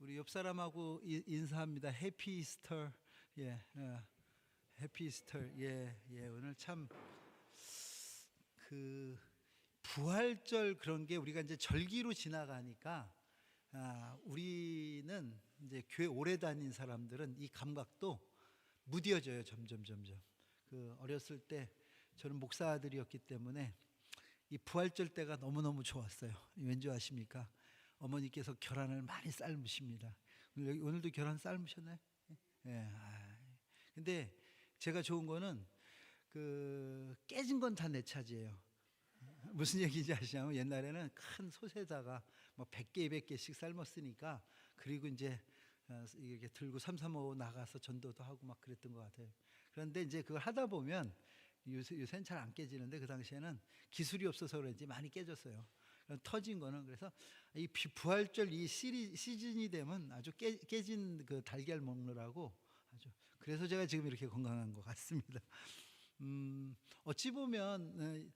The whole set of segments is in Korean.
우리 옆 사람하고 인사합니다. 해피 이스터. 예, 해피 이스터. 예, 예. 오늘 참 그 부활절 그런 게 우리가 이제 절기로 지나가니까 우리는 이제 교회 오래 다닌 사람들은 이 감각도 무뎌져요. 점점. 그 어렸을 때 저는 목사 아들이었기 때문에 이 부활절 때가 너무너무 좋았어요. 왠지 아십니까? 어머니께서 계란을 많이 삶으십니다. 오늘도 계란 삶으셨나요? 예. 근데 제가 좋은 거는 그 깨진 건 다 내 차지예요. 무슨 얘기인지 아시냐면 옛날에는 큰 솥에다가 뭐 100개, 200개씩 삶았으니까 그리고 이제 이렇게 들고 335 나가서 전도도 하고 막 그랬던 것 같아요. 그런데 이제 그걸 하다 보면 요새는 잘 안 깨지는데 그 당시에는 기술이 없어서 그런지 많이 깨졌어요. 터진 거는 그래서 이 부활절 이 시즌이 되면 아주 깨진 그 달걀 먹느라고 아주 그래서 제가 지금 이렇게 건강한 것 같습니다. 어찌 보면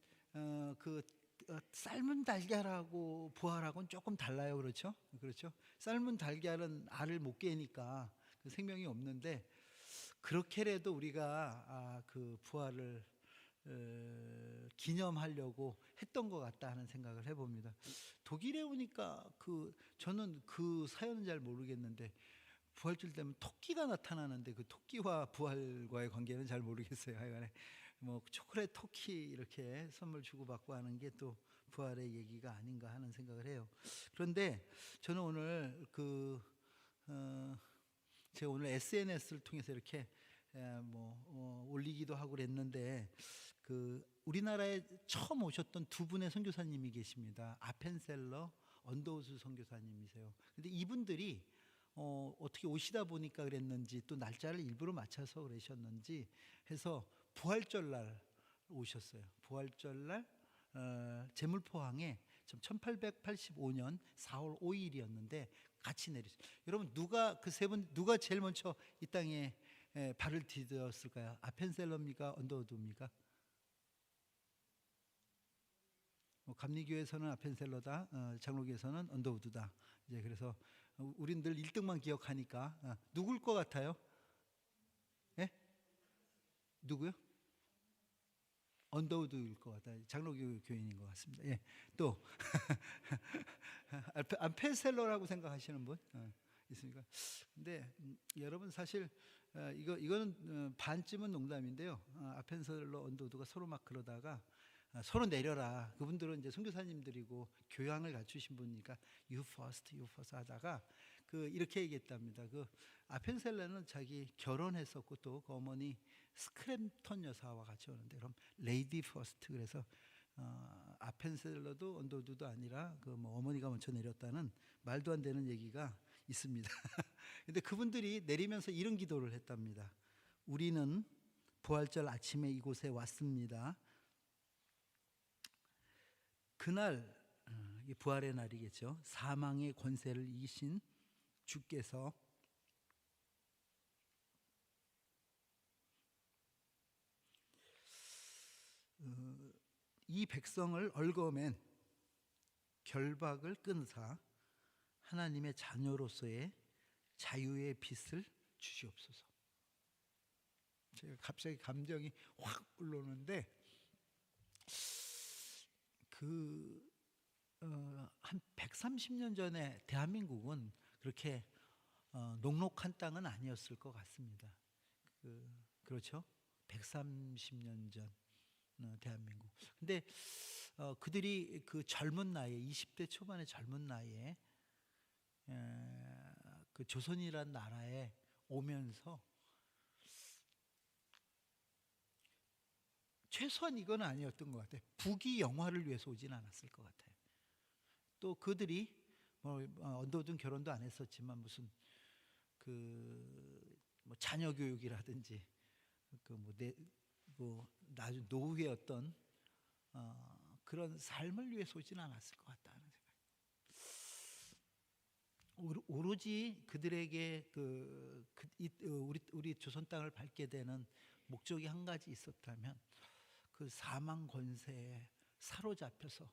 그 삶은 달걀하고 부활하고는 조금 달라요, 그렇죠? 그렇죠? 삶은 달걀은 알을 못 깨니까 그 생명이 없는데 그렇게라도 우리가 그 부활을 기념하려고 했던 것 같다 하는 생각을 해봅니다. 독일에 오니까 저는 그 사연은 잘 모르겠는데 부활절 되면 토끼가 나타나는데 그 토끼와 부활과의 관계는 잘 모르겠어요. 하여간에 뭐 초콜릿 토끼 이렇게 선물 주고받고 하는 게 또 부활의 얘기가 아닌가 하는 생각을 해요. 그런데 저는 오늘 제가 오늘 SNS를 통해서 이렇게 올리기도 하고 그랬는데 우리나라에 처음 오셨던 두 분의 선교사님이 계십니다. 아펜셀러, 언더우즈 선교사님이세요. 근데 이분들이 어떻게 오시다 보니까 그랬는지 또 날짜를 일부러 맞춰서 그러셨는지 해서 부활절 날 오셨어요. 부활절 날 제물포항에 1885년 4월 5일이었는데 같이 내리셨어요. 여러분 그 세 분 누가 제일 먼저 이 땅에 발을 디뎠을까요? 아펜셀러입니까? 언더우드입니까? 감리교에서는 아펜셀러다, 장로교에서는 언더우드다. 이제 그래서 우린 늘 1등만 기억하니까 누굴 것 같아요? 예? 누구요? 언더우드일 것 같아요. 장로교 교인인 것 같습니다. 예. 또 아펜셀러라고 생각하시는 분 있습니까? 근데 여러분 사실 이거는 반쯤은 농담인데요. 아펜셀러, 언더우드가 서로 막 그러다가 서로 내려라. 그분들은 이제 선교사님들이고 교양을 갖추신 분이니까 you first 하다가 이렇게 얘기했답니다. 아펜셀러는 자기 결혼했었고 또 그 어머니 스크램턴 여사와 같이 오는데 그럼 레이디 퍼스트 그래서 아펜셀러도 언더우드도 아니라 어머니가 먼저 내렸다는 말도 안 되는 얘기가 있습니다. 근데 그분들이 내리면서 이런 기도를 했답니다. 우리는 부활절 아침에 이곳에 왔습니다. 그날 부활의 날이겠죠. 사망의 권세를 이기신 주께서 이 백성을 얽어맨 결박을 끊으사 하나님의 자녀로서의 자유의 빛을 주시옵소서. 제가 갑자기 감정이 확 올라오는데 한 130년 전에 대한민국은 그렇게 녹록한 땅은 아니었을 것 같습니다. 그렇죠? 130년 전 대한민국. 근데 그들이 그 젊은 나이에 20대 초반의 젊은 나이에 그 조선이라는 나라에 오면서 최소한 이건 아니었던 것 같아요. 부귀 영화를 위해서 오진 않았을 것 같아요. 또 그들이 언더우드는 결혼도 안 했었지만 무슨 자녀 교육이라든지 나중 노후의 어떤 그런 삶을 위해서 오진 않았을 것 같다는 생각. 오로지 그들에게 우리 조선 땅을 밟게 되는 목적이 한 가지 있었다면 그 사망 권세에 사로잡혀서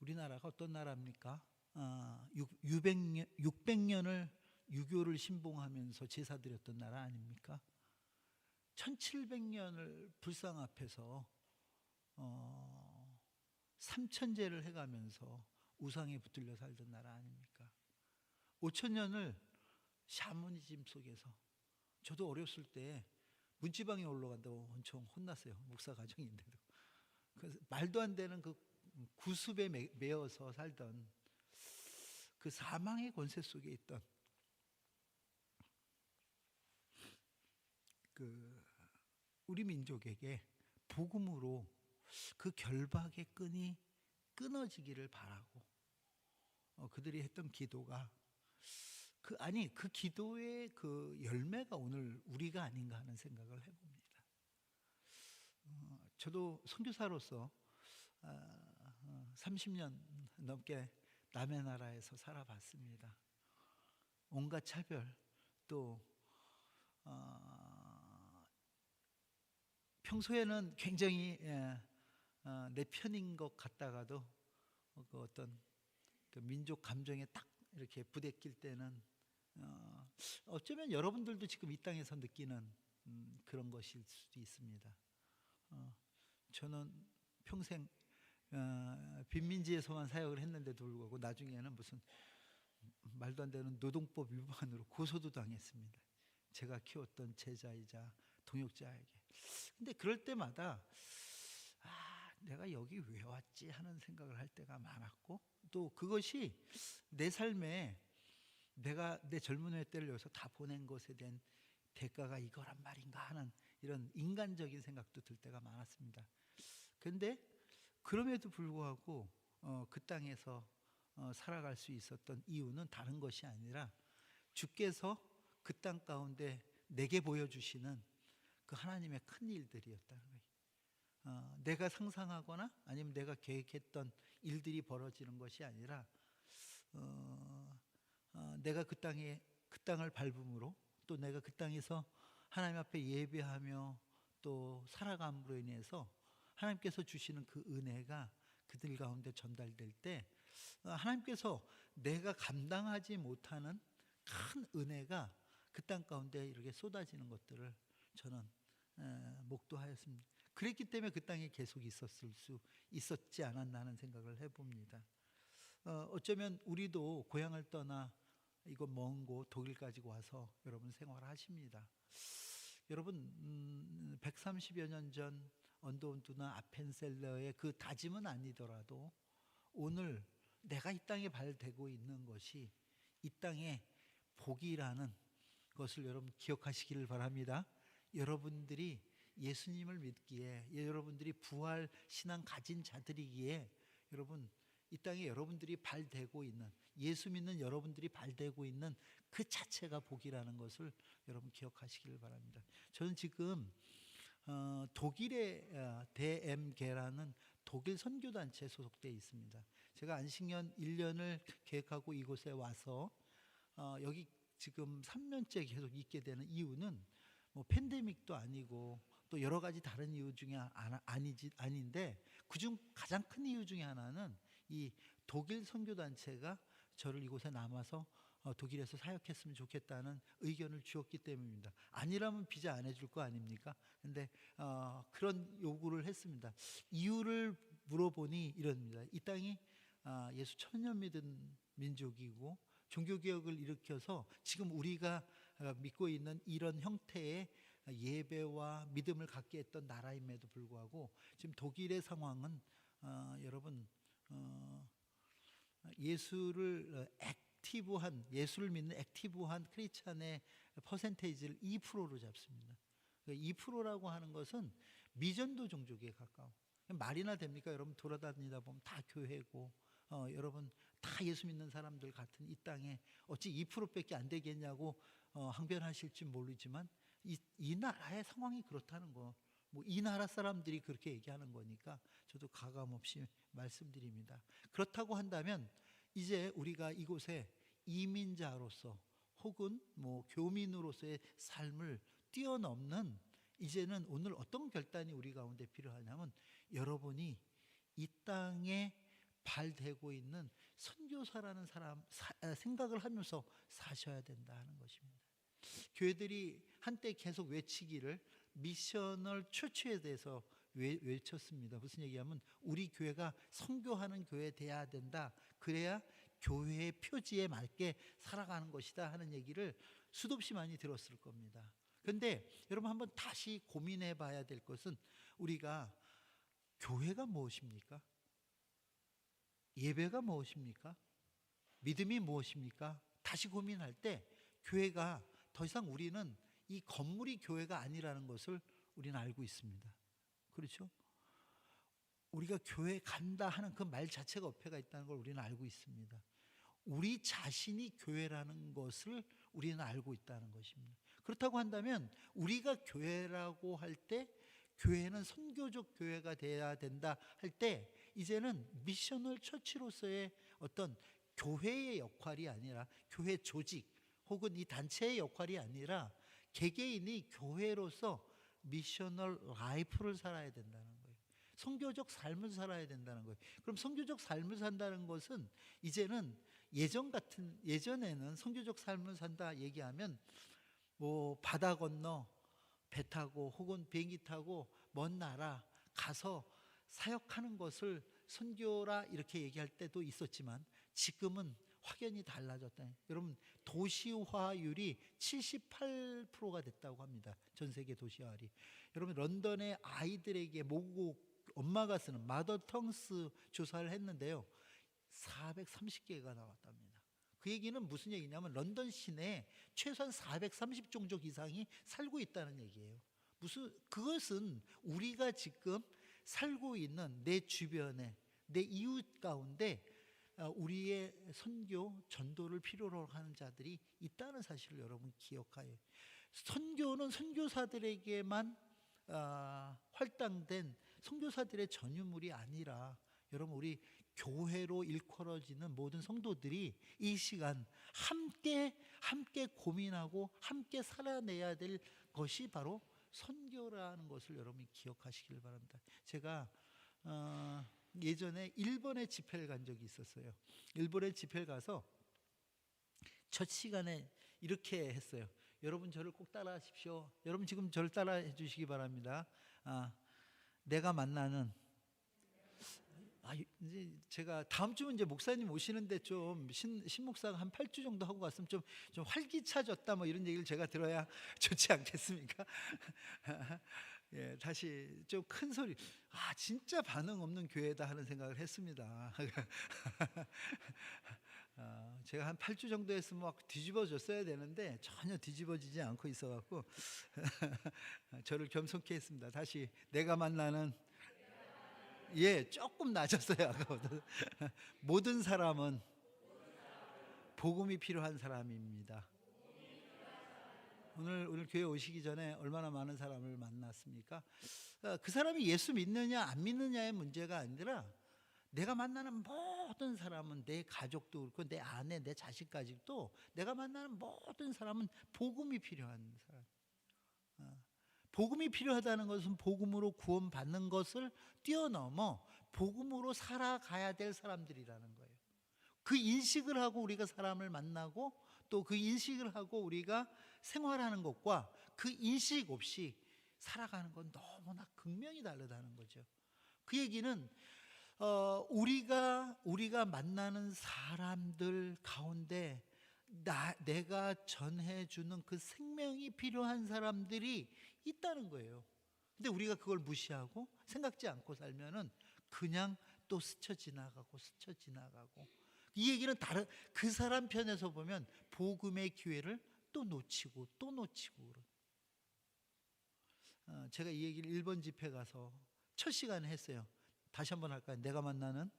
우리나라가 어떤 나라입니까? 600년을 유교를 신봉하면서 제사 드렸던 나라 아닙니까? 1700년을 불상 앞에서 3000제를 해가면서 우상에 붙들려 살던 나라 아닙니까? 5000년을 샤머니즘 속에서, 저도 어렸을 때 문지방에 올라간다고 엄청 혼났어요. 목사 가정인데도. 그래서 말도 안 되는 그 구습에 매여서 살던 그 사망의 권세 속에 있던 그 우리 민족에게 복음으로 그 결박의 끈이 끊어지기를 바라고 그들이 했던 기도가 그 기도의 그 열매가 오늘 우리가 아닌가 하는 생각을 해봅니다. 저도 선교사로서 30년 넘게 남의 나라에서 살아봤습니다. 온갖 차별, 또 평소에는 굉장히 내 편인 것 같다가도 그 어떤 그 민족 감정에 딱 이렇게 부대낄 때는 어쩌면 여러분들도 지금 이 땅에서 느끼는 그런 것일 수도 있습니다. 저는 평생 빈민지에서만 사역을 했는데도 불구하고 나중에는 무슨 말도 안 되는 노동법 위반으로 고소도 당했습니다. 제가 키웠던 제자이자 동역자에게. 근데 그럴 때마다 내가 여기 왜 왔지 하는 생각을 할 때가 많았고, 또 그것이 내 삶에 내가 내 젊은 해 때를 여기서 다 보낸 것에 대한 대가가 이거란 말인가 하는 이런 인간적인 생각도 들 때가 많았습니다. 그런데 그럼에도 불구하고 그 땅에서 살아갈 수 있었던 이유는 다른 것이 아니라 주께서 그 땅 가운데 내게 보여주시는 그 하나님의 큰 일들이었다는 거예요. 내가 상상하거나 아니면 내가 계획했던 일들이 벌어지는 것이 아니라 내가 그 땅을 밟음으로, 또 내가 그 땅에서 하나님 앞에 예배하며 또 살아감으로 인해서 하나님께서 주시는 그 은혜가 그들 가운데 전달될 때 하나님께서 내가 감당하지 못하는 큰 은혜가 그 땅 가운데 이렇게 쏟아지는 것들을 저는 목도하였습니다. 그랬기 때문에 그 땅에 계속 있었지 않았나 하는 생각을 해봅니다. 어쩌면 우리도 고향을 떠나 이곳 먼 곳 독일 가지고 와서 여러분 생활하십니다. 여러분 130여 년 전 언더운드나 아펜셀러의 그 다짐은 아니더라도 오늘 내가 이 땅에 발대고 있는 것이 이 땅의 복이라는 것을 여러분 기억하시기를 바랍니다. 여러분들이 예수님을 믿기에, 여러분들이 부활 신앙 가진 자들이기에 여러분 이 땅에 여러분들이 발대고 있는, 예수 믿는 여러분들이 발대고 있는 그 자체가 복이라는 것을 여러분 기억하시기를 바랍니다. 저는 지금 독일의 DMG라는 독일 선교단체에 소속되어 있습니다. 제가 안식년 1년을 계획하고 이곳에 와서 여기 지금 3년째 계속 있게 되는 이유는 뭐 팬데믹도 아니고 또 여러 가지 다른 이유 중에 아닌데, 그중 가장 큰 이유 중에 하나는 이 독일 선교단체가 저를 이곳에 남아서 독일에서 사역했으면 좋겠다는 의견을 주었기 때문입니다. 아니라면 비자 안 해줄 거 아닙니까? 근데 그런 요구를 했습니다. 이유를 물어보니 이럽니다. 이 땅이 예수 천년 믿은 민족이고 종교개혁을 일으켜서 지금 우리가 믿고 있는 이런 형태의 예배와 믿음을 갖게 했던 나라임에도 불구하고 지금 독일의 상황은 여러분 예수를 믿는 액티브한 크리스찬의 퍼센테이지를 2%로 잡습니다. 2%라고 하는 것은 미전도 종족에 가까워. 말이나 됩니까? 여러분 돌아다니다 보면 다 교회고 여러분 다 예수 믿는 사람들 같은 이 땅에 어찌 2%밖에 안 되겠냐고 항변하실지 모르지만 이 나라의 상황이 그렇다는 거, 뭐 이 나라 사람들이 그렇게 얘기하는 거니까 저도 가감없이 말씀드립니다. 그렇다고 한다면 이제 우리가 이곳에 이민자로서 혹은 뭐 교민으로서의 삶을 뛰어넘는, 이제는 오늘 어떤 결단이 우리 가운데 필요하냐면 여러분이 이 땅에 발대고 있는 선교사라는 생각을 하면서 사셔야 된다 하는 것입니다. 교회들이 한때 계속 외치기를 미셔널 처치에 대해서 외쳤습니다. 무슨 얘기하면 우리 교회가 선교하는 교회 돼야 된다. 그래야 교회의 표지에 맞게 살아가는 것이다 하는 얘기를 수도 없이 많이 들었을 겁니다. 그런데 여러분 한번 다시 고민해 봐야 될 것은 우리가 교회가 무엇입니까? 예배가 무엇입니까? 믿음이 무엇입니까? 다시 고민할 때 교회가 더 이상 우리는 이 건물이 교회가 아니라는 것을 우리는 알고 있습니다. 그렇죠? 우리가 교회 간다 하는 그 말 자체가 어폐가 있다는 걸 우리는 알고 있습니다. 우리 자신이 교회라는 것을 우리는 알고 있다는 것입니다. 그렇다고 한다면 우리가 교회라고 할 때 교회는 선교적 교회가 돼야 된다 할 때 이제는 미셔널 처치로서의 어떤 교회의 역할이 아니라 교회 조직 혹은 이 단체의 역할이 아니라 개개인이 교회로서 미셔널 라이프를 살아야 된다는 거예요. 선교적 삶을 살아야 된다는 거예요. 그럼 선교적 삶을 산다는 것은 이제는 예전에는 선교적 삶을 산다 얘기하면 뭐 바다 건너 배 타고 혹은 비행기 타고 먼 나라 가서 사역하는 것을 선교라 이렇게 얘기할 때도 있었지만 지금은 확연히 달라졌다. 여러분 도시화율이 78%가 됐다고 합니다. 전 세계 도시화율이. 여러분 런던의 아이들에게 모국 엄마가 쓰는 마더텅스 조사를 했는데요. 430개가 나왔답니다. 그 얘기는 무슨 얘기냐면 런던 시내에 최소한 430종족 이상이 살고 있다는 얘기예요. 그것은 우리가 지금 살고 있는 내 주변에 내 이웃 가운데 우리의 선교, 전도를 필요로 하는 자들이 있다는 사실을 여러분 기억하여요. 선교는 선교사들에게만 활당된 선교사들의 전유물이 아니라 여러분 우리 교회로 일컬어지는 모든 성도들이 이 시간 함께 고민하고 함께 살아내야 될 것이 바로 선교라는 것을 여러분이 기억하시길 바랍니다. 제가 예전에 일본에 집회를 간 적이 있었어요. 일본에 집회를 가서 첫 시간에 이렇게 했어요. 여러분 저를 꼭 따라하십시오. 여러분 지금 저를 따라해 주시기 바랍니다. 내가 만나는 이제 제가 다음 주면 이제 목사님 오시는데 좀 신목사가 한 8주 정도 하고 갔으면 좀 활기차졌다 뭐 이런 얘기를 제가 들어야 좋지 않겠습니까? 예, 다시 좀 큰 소리. 진짜 반응 없는 교회다 하는 생각을 했습니다. 제가 한 8주 정도 했으면 막 뒤집어졌어야 되는데 전혀 뒤집어지지 않고 있어갖고 저를 겸손케 했습니다. 다시 내가 만나는 조금 낮았어요. 아까보다. 모든 사람은 복음이 필요한 사람입니다. 오늘 교회 오시기 전에 얼마나 많은 사람을 만났습니까? 그 사람이 예수 믿느냐 안 믿느냐의 문제가 아니라 내가 만나는 모든 사람은 내 가족도 그렇고 내 아내, 내 자식까지도 내가 만나는 모든 사람은 복음이 필요한 사람. 복음이 필요하다는 것은 복음으로 구원받는 것을 뛰어넘어 복음으로 살아가야 될 사람들이라는 거예요. 그 인식을 하고 우리가 사람을 만나고 또 그 인식을 하고 우리가 생활하는 것과 그 인식 없이 살아가는 건 너무나 극명히 다르다는 거죠. 그 얘기는 우리가 만나는 사람들 가운데 내가 전해주는 그 생명이 필요한 사람들이 있다는 거예요. 근데 우리가 그걸 무시하고 생각지 않고 살면은 그냥 또 스쳐 지나가고 이 얘기는 그 사람 편에서 보면 복음의 기회를 또 놓치고 제가 이 얘기를 1번 집회 가서 첫 시간에 했어요. 다시 한번 할까요? 내가 만나는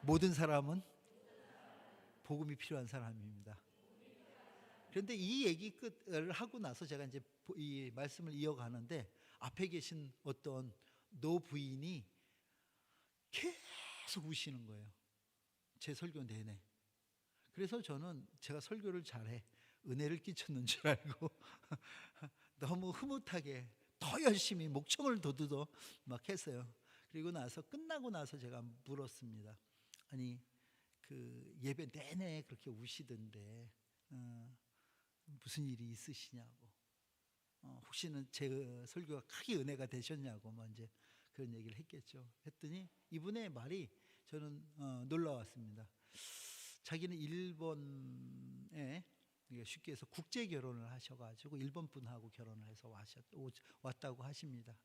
모든 사람은 복음이 필요한 사람입니다. 그런데 이 얘기 끝을 하고 나서 제가 이제 이 말씀을 이어가는데 앞에 계신 어떤 노부인이 계속 우시는 거예요. 제 설교 내내. 그래서 저는 제가 설교를 잘해 은혜를 끼쳤는 줄 알고 너무 흐뭇하게 더 열심히 목청을 돋우도 막 했어요. 그리고 나서 끝나고 나서 제가 물었습니다. 아니 그 예배 내내 그렇게 우시던데 무슨 일이 있으시냐고, 혹시는 제 설교가 크게 은혜가 되셨냐고 뭐 이제 그런 얘기를 했겠죠. 했더니 이분의 말이 저는 놀라웠습니다. 자기는 일본에, 쉽게 해서 국제 결혼을 하셔가지고 일본 분하고 결혼을 해서 왔다고 하십니다.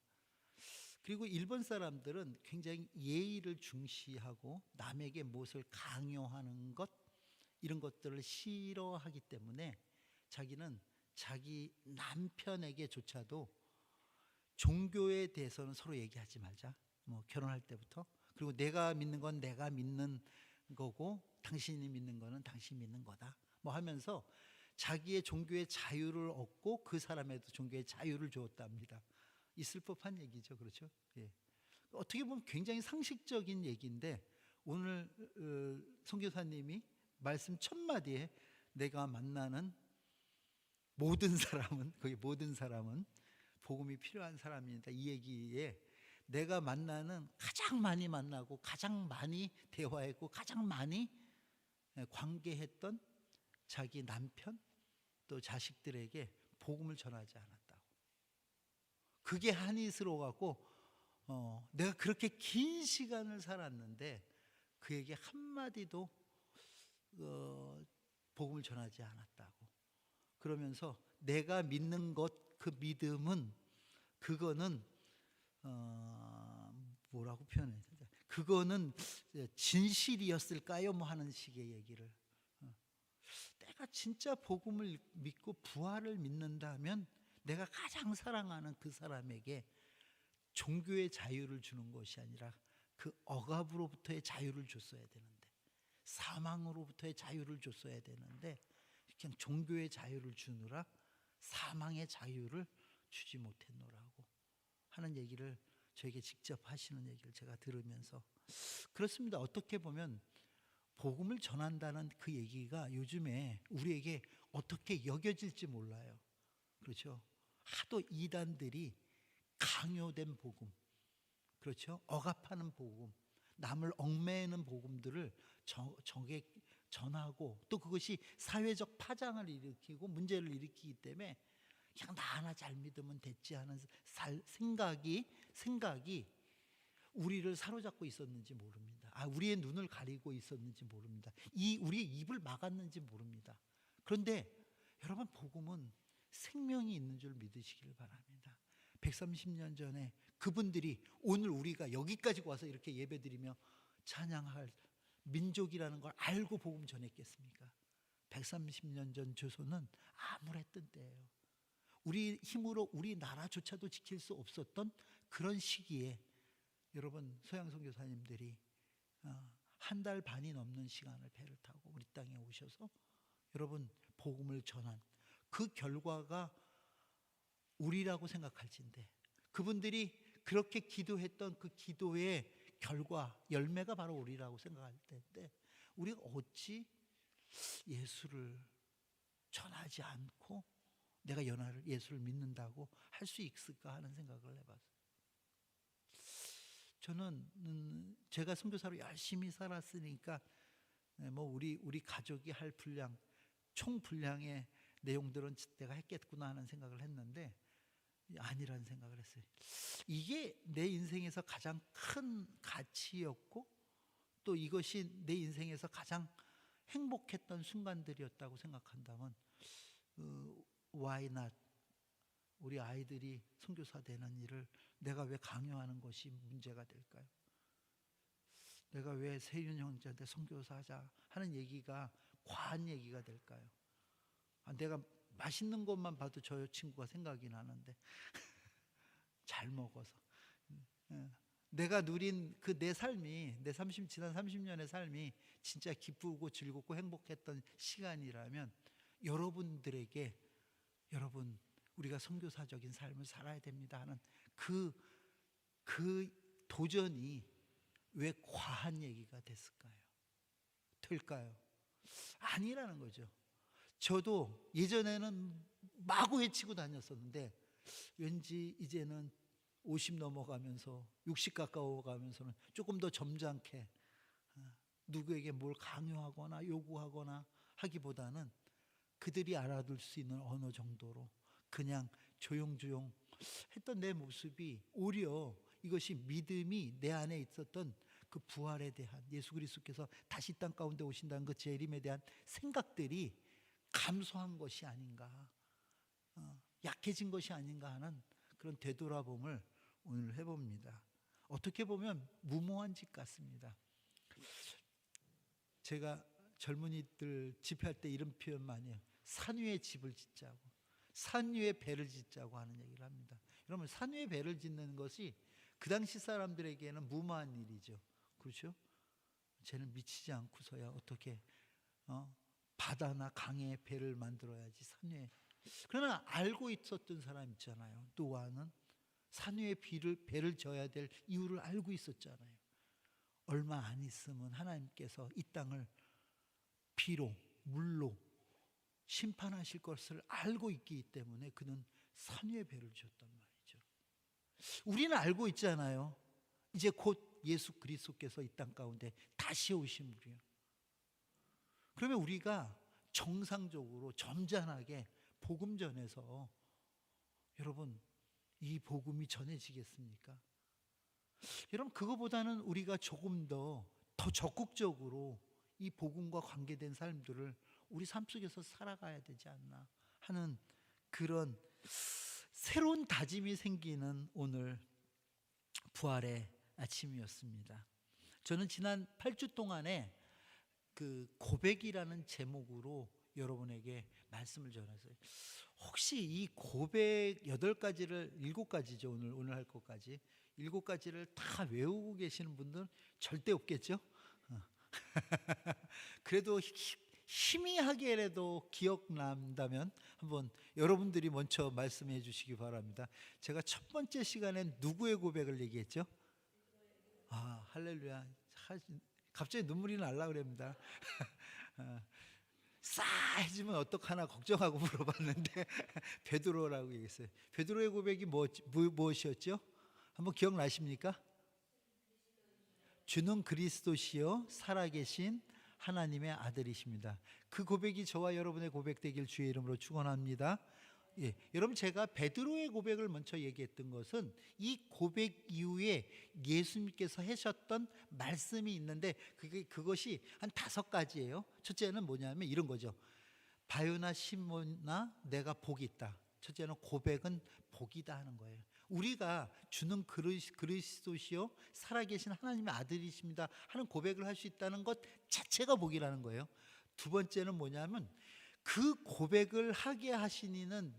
그리고 일본 사람들은 굉장히 예의를 중시하고 남에게 무엇을 강요하는 것, 이런 것들을 싫어하기 때문에 자기는 자기 남편에게조차도 종교에 대해서는 서로 얘기하지 말자, 뭐 결혼할 때부터. 그리고 내가 믿는 건 내가 믿는 거고 당신이 믿는 거는 당신이 믿는 거다, 뭐 하면서 자기의 종교의 자유를 얻고 그 사람에도 종교의 자유를 주었답니다. 있을 법한 얘기죠, 그렇죠? 예. 어떻게 보면 굉장히 상식적인 얘기인데 오늘 선교사님이 말씀 첫 마디에 내가 만나는 모든 사람은, 거기 모든 사람은 복음이 필요한 사람이다, 이 얘기에 내가 만나는, 가장 많이 만나고 가장 많이 대화했고 가장 많이 관계했던 자기 남편 또 자식들에게 복음을 전하지 않았다고. 그게 한이 스러워갖고 내가 그렇게 긴 시간을 살았는데 그에게 한마디도 복음을 전하지 않았다고. 그러면서 내가 믿는 것, 그 믿음은, 그거는 뭐라고 표현해야 되나, 그거는 진실이었을까요? 뭐 하는 식의 얘기를. 내가 진짜 복음을 믿고 부활을 믿는다면 내가 가장 사랑하는 그 사람에게 종교의 자유를 주는 것이 아니라 그 억압으로부터의 자유를 줬어야 되는데, 사망으로부터의 자유를 줬어야 되는데 그냥 종교의 자유를 주느라 사망의 자유를 주지 못했노라고 하는 얘기를 저에게 직접 하시는 얘기를 제가 들으면서, 그렇습니다. 어떻게 보면 복음을 전한다는 그 얘기가 요즘에 우리에게 어떻게 여겨질지 몰라요. 그렇죠? 하도 이단들이 강요된 복음, 그렇죠? 억압하는 복음, 남을 얽매이는 복음들을 적에 전하고, 또 그것이 사회적 파장을 일으키고 문제를 일으키기 때문에 그냥 나 하나 잘 믿으면 됐지 하는 생각이 우리를 사로잡고 있었는지 모릅니다. 우리의 눈을 가리고 있었는지 모릅니다. 우리의 입을 막았는지 모릅니다. 그런데 여러분, 복음은 생명이 있는 줄 믿으시길 바랍니다. 130년 전에 그분들이 오늘 우리가 여기까지 와서 이렇게 예배드리며 찬양할 민족이라는 걸 알고 복음 전했겠습니까? 130년 전 조선은 암울했던 때예요. 우리 힘으로 우리 나라조차도 지킬 수 없었던 그런 시기에 여러분, 서양 선교사님들이 한 달 반이 넘는 시간을 배를 타고 우리 땅에 오셔서 여러분 복음을 전한 그 결과가 우리라고 생각할진데, 그분들이 그렇게 기도했던 그 기도의 결과, 열매가 바로 우리라고 생각할 때인데 우리가 어찌 예수를 전하지 않고 내가 예수를 믿는다고 할 수 있을까 하는 생각을 해봤어요. 저는 제가 선교사로 열심히 살았으니까 뭐 우리 가족이 할 분량, 총 분량의 내용들은 내가 했겠구나 하는 생각을 했는데 아니라는 생각을 했어요. 이게 내 인생에서 가장 큰 가치였고 또 이것이 내 인생에서 가장 행복했던 순간들이었다고 생각한다면 why not? 우리 아이들이 선교사 되는 일을 내가 왜 강요하는 것이 문제가 될까요? 내가 왜 세윤 형제한테 선교사 하자 하는 얘기가 과한 얘기가 될까요? 내가 맛있는 것만 봐도 저 친구가 생각이 나는데 잘 먹어서 내가 누린 그 내 삶이, 지난 30년의 삶이 진짜 기쁘고 즐겁고 행복했던 시간이라면 여러분들에게, 여러분 우리가 선교사적인 삶을 살아야 됩니다 하는 그 도전이 왜 과한 얘기가 됐을까요? 될까요? 아니라는 거죠. 저도 예전에는 마구 외치고 다녔었는데 왠지 이제는 50 넘어가면서 60 가까워 가면서는 조금 더 점잖게 누구에게 뭘 강요하거나 요구하거나 하기보다는 그들이 알아들 수 있는 언어 정도로 그냥 조용조용 했던 내 모습이 오히려 이것이 믿음이 내 안에 있었던 그 부활에 대한, 예수 그리스도께서 다시 땅 가운데 오신다는 그 재림에 대한 생각들이 감소한 것이 아닌가, 약해진 것이 아닌가 하는 그런 되돌아봄을 오늘 해봅니다. 어떻게 보면 무모한 짓 같습니다. 제가 젊은이들 집회할 때 이런 표현 많이 해요. 산 위에 집을 짓자고, 산 위에 배를 짓자고 하는 얘기를 합니다. 여러분, 산 위에 배를 짓는 것이 그 당시 사람들에게는 무모한 일이죠. 그렇죠? 쟤는 미치지 않고서야 어떻게 바다나 강에 배를 만들어야지, 산 위에. 그러나 알고 있었던 사람 있잖아요. 노아는 산 위에 배를 져야 될 이유를 알고 있었잖아요. 얼마 안 있으면 하나님께서 이 땅을 비로, 물로 심판하실 것을 알고 있기 때문에 그는 산 위에 배를 지었단 말이죠. 우리는 알고 있잖아요. 이제 곧 예수 그리스도께서 이 땅 가운데 다시 오심으로요. 그러면 우리가 정상적으로 점잖하게 복음 전해서, 여러분, 이 복음이 전해지겠습니까? 여러분, 그거보다는 우리가 조금 더 적극적으로 이 복음과 관계된 삶들을 우리 삶 속에서 살아가야 되지 않나 하는 그런 새로운 다짐이 생기는 오늘 부활의 아침이었습니다. 저는 지난 8주 동안에 그 고백이라는 제목으로 여러분에게 말씀을 전했어요. 혹시 이 고백 8가지를, 7가지죠, 오늘 할 것까지 7가지를 다 외우고 계시는 분들은 절대 없겠죠? 그래도 희미하게라도 기억난다면 한번 여러분들이 먼저 말씀해 주시기 바랍니다. 제가 첫 번째 시간엔 누구의 고백을 얘기했죠? 할렐루야. 갑자기 눈물이 날라 그럽니다. 싸해지면 어떡하나 걱정하고 물어봤는데 베드로라고 얘기했어요. 베드로의 고백이 무엇이었죠? 한번 기억나십니까? 주는 그리스도시요 살아계신 하나님의 아들이십니다. 그 고백이 저와 여러분의 고백되길 주의 이름으로 축원합니다. 예, 여러분, 제가 베드로의 고백을 먼저 얘기했던 것은 이 고백 이후에 예수님께서 하셨던 말씀이 있는데 그것이 한 5가지예요. 첫째는 뭐냐면 이런 거죠. 바요나 시몬아, 내가 복이 있다. 첫째는 고백은 복이다 하는 거예요. 우리가 주는 그리스도시요 살아계신 하나님의 아들이십니다 하는 고백을 할 수 있다는 것 자체가 복이라는 거예요. 두 번째는 뭐냐면 그 고백을 하게 하신 이는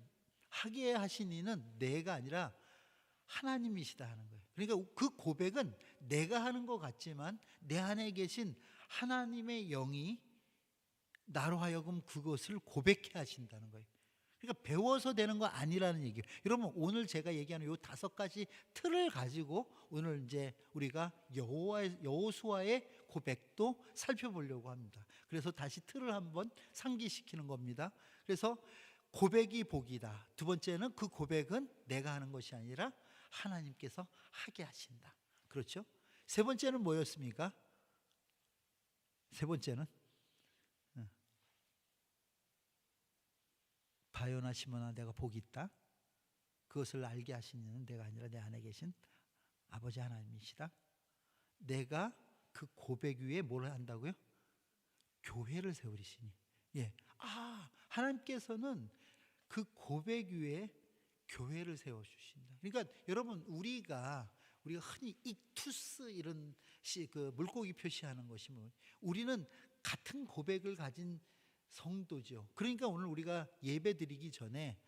내가 아니라 하나님이시다 하는 거예요. 그러니까 그 고백은 내가 하는 것 같지만 내 안에 계신 하나님의 영이 나로 하여금 그것을 고백해 하신다는 거예요. 그러니까 배워서 되는 거 아니라는 얘기예요. 여러분, 오늘 제가 얘기하는 요 5가지 틀을 가지고 오늘 이제 우리가 여호수아의 고백도 살펴보려고 합니다. 그래서 다시 틀을 한번 상기시키는 겁니다. 그래서 고백이 복이다. 두 번째는 그 고백은 내가 하는 것이 아니라 하나님께서 하게 하신다. 그렇죠? 세 번째는 뭐였습니까? 세 번째는 바요나 시몬아, 내가 복이 있다. 그것을 알게 하신 이는 내가 아니라 내 안에 계신 아버지 하나님이시다. 내가 그 고백 위에 뭘 한다고요? 교회를 세우리시니. 예. 하나님께서는 그 고백 위에 교회를 세워주신다. 그러니까 여러분, 우리가 흔히 익투스 이런 그 물고기 표시하는 것이 뭐, 우리는 같은 고백을 가진 성도죠. 그러니까 오늘 우리가 예배 드리기 전에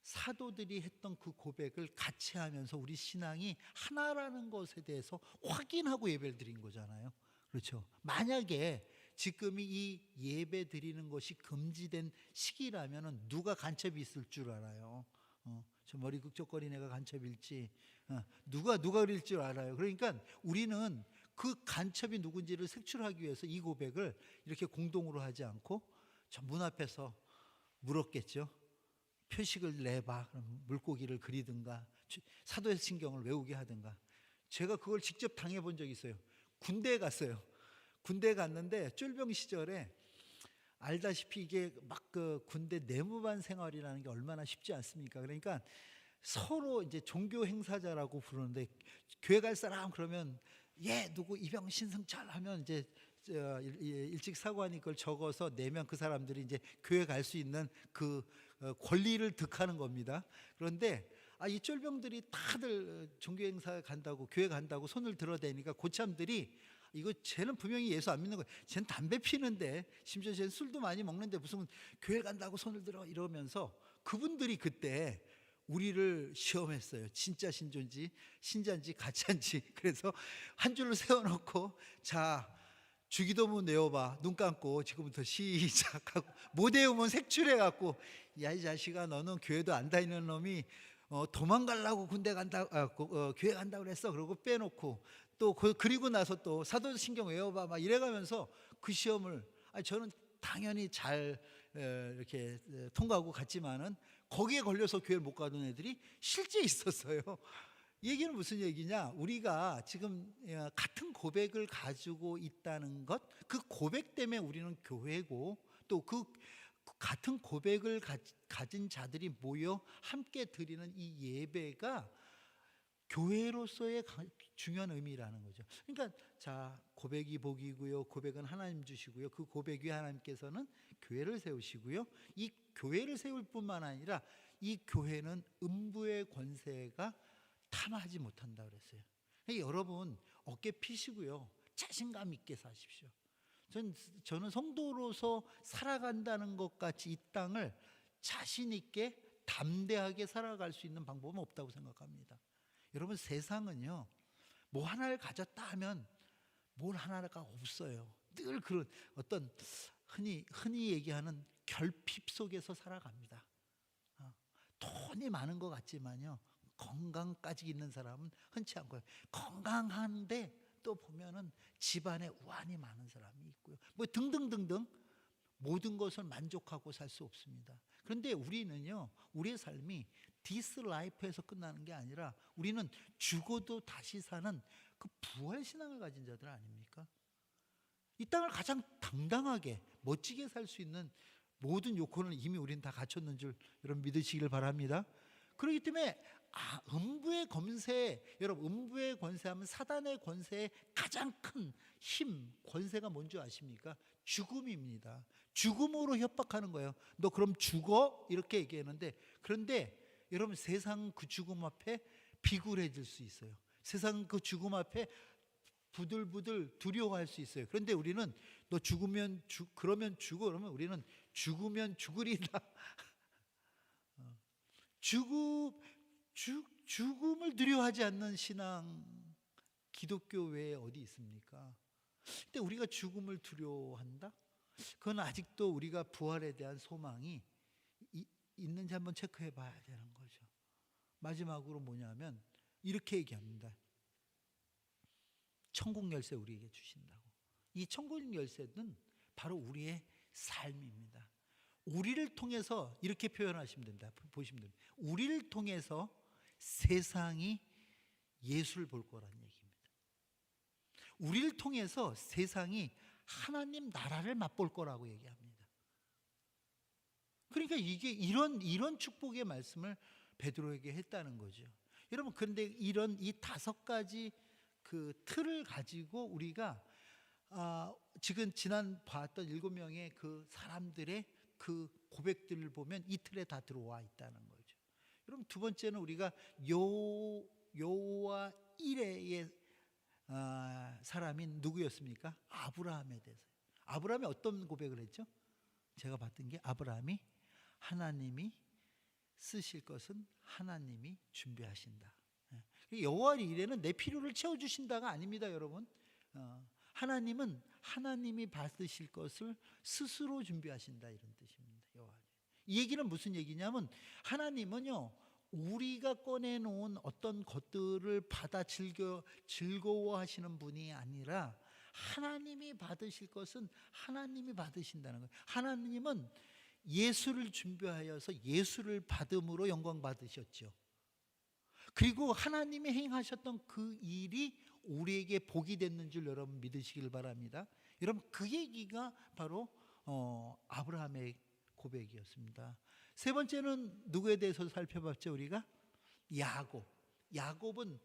사도들이 했던 그 고백을 같이 하면서 우리 신앙이 하나라는 것에 대해서 확인하고 예배를 드린 거잖아요. 그렇죠? 만약에 지금이 이 예배 드리는 것이 금지된 시기라면 누가 간첩이 있을 줄 알아요? 저 머리 극적거린 애가 간첩일지, 누가 그릴 줄 알아요. 그러니까 우리는 그 간첩이 누군지를 색출하기 위해서 이 고백을 이렇게 공동으로 하지 않고 저 문 앞에서 물었겠죠. 표식을 내봐. 그럼 물고기를 그리든가 사도신경을 외우게 하든가. 제가 그걸 직접 당해본 적이 있어요. 군대에 갔어요. 군대 갔는데 쫄병 시절에 알다시피 이게 막 그 군대 내무반 생활이라는 게 얼마나 쉽지 않습니까? 그러니까 서로 이제 종교 행사자라고 부르는데 교회 갈 사람 그러면 누구 이병 신승철 하면 이제 일찍 사관이 그걸 적어서 내면 그 사람들이 이제 교회 갈 수 있는 그 권리를 득하는 겁니다. 그런데 이 쫄병들이 다들 종교 행사 간다고 교회 간다고 손을 들어대니까 고참들이 이거 쟤는 분명히 예수 안 믿는 거야. 쟤는 담배 피는데 심지어 쟤는 술도 많이 먹는데 무슨 교회 간다고 손을 들어 이러면서 그분들이 그때 우리를 시험했어요. 진짜 신자인지 가짜인지. 그래서 한 줄로 세워놓고 자 주기도문 외워봐. 눈 감고 지금부터 시작하고 못 외우면 색출해갖고 야 이 자식아 너는 교회도 안 다니는 놈이 도망가려고 군대 간다 교회 간다고 그랬어. 그러고 빼놓고 또 그리고 나서 또 사도신경 외워봐 막 이래가면서 그 시험을 저는 당연히 잘 이렇게 통과하고 갔지만은 거기에 걸려서 교회를 못 가던 애들이 실제 있었어요. 이 얘기는 무슨 얘기냐? 우리가 지금 같은 고백을 가지고 있다는 것, 그 고백 때문에 우리는 교회고 또 그 같은 고백을 가진 자들이 모여 함께 드리는 이 예배가 교회로서의 중요한 의미라는 거죠. 그러니까 자 고백이 복이고요. 고백은 하나님 주시고요. 그 고백 위에 하나님께서는 교회를 세우시고요. 이 교회를 세울 뿐만 아니라 이 교회는 음부의 권세가 탐하지 못한다 그랬어요. 그러니까 여러분 어깨 피시고요. 자신감 있게 사십시오. 저는 성도로서 살아간다는 것 같이 이 땅을 자신 있게 담대하게 살아갈 수 있는 방법은 없다고 생각합니다. 여러분 세상은요 뭐 하나를 가졌다 하면 뭘 하나가 없어요. 늘 그런 어떤 흔히 얘기하는 결핍 속에서 살아갑니다. 돈이 많은 것 같지만요 건강까지 있는 사람은 흔치 않고요. 건강한데 또 보면은 집안에 우환이 많은 사람이 있고요. 뭐 등등등등 모든 것을 만족하고 살 수 없습니다. 그런데 우리는요 우리의 삶이 디스 라이프에서 끝나는 게 아니라 우리는 죽어도 다시 사는 그 부활 신앙을 가진 자들 아닙니까? 이 땅을 가장 당당하게 멋지게 살 수 있는 모든 요건을 이미 우리는 다 갖췄는 줄 여러분 믿으시길 바랍니다. 그렇기 때문에 음부의 권세, 여러분 음부의 권세하면 사단의 권세의 가장 큰 힘, 권세가 뭔지 아십니까? 죽음입니다. 죽음으로 협박하는 거예요. 너 그럼 죽어? 이렇게 얘기하는데 그런데 여러분 세상 그 죽음 앞에 비굴해질 수 있어요. 세상 그 죽음 앞에 부들부들 두려워할 수 있어요. 그런데 우리는 너 죽으면 그러면 죽어 그러면 우리는 죽으면 죽으리다. 죽음을 두려워하지 않는 신앙 기독교 외에 어디 있습니까? 근데 우리가 죽음을 두려워한다? 그건 아직도 우리가 부활에 대한 소망이 있는지 한번 체크해 봐야 되는 거죠. 마지막으로 뭐냐면 이렇게 얘기합니다. 천국 열쇠 우리에게 주신다고. 이 천국 열쇠는 바로 우리의 삶입니다. 우리를 통해서 이렇게 표현하시면 됩니다. 보시면 됩니다. 우리를 통해서 세상이 예수를 볼 거라는 얘기입니다. 우리를 통해서 세상이 하나님 나라를 맛볼 거라고 얘기합니다. 그러니까 이게 이런 축복의 말씀을 베드로에게 했다는 거죠. 여러분 그런데 이런 이 5가지 그 틀을 가지고 우리가 지금 지난 봤던 7명의 그 사람들의 그 고백들을 보면 이 틀에 다 들어와 있다는 거죠. 여러분 두 번째는 우리가 여호와 이레의 사람인 누구였습니까? 아브라함에 대해서. 아브라함이 어떤 고백을 했죠? 제가 봤던 게 아브라함이 하나님이 쓰실 것은 하나님이 준비하신다. 여호와 이레는 내 필요를 채워주신다가 아닙니다, 여러분. 하나님은 하나님이 받으실 것을 스스로 준비하신다 이런 뜻입니다. 여호와. 이 얘기는 무슨 얘기냐면 하나님은요 우리가 꺼내놓은 어떤 것들을 받아 즐거워하시는 분이 아니라 하나님이 받으실 것은 하나님이 받으신다는 거예요. 하나님은 예수를 준비하여서 예수를 받음으로 영광 받으셨죠. 그리고 하나님이 행하셨던 그 일이 우리에게 복이 됐는 줄 여러분 믿으시길 바랍니다. 여러분 그 얘기가 바로 아브라함의 고백이었습니다. 세 번째는 누구에 대해서 살펴봤죠 우리가? 야곱. 야곱은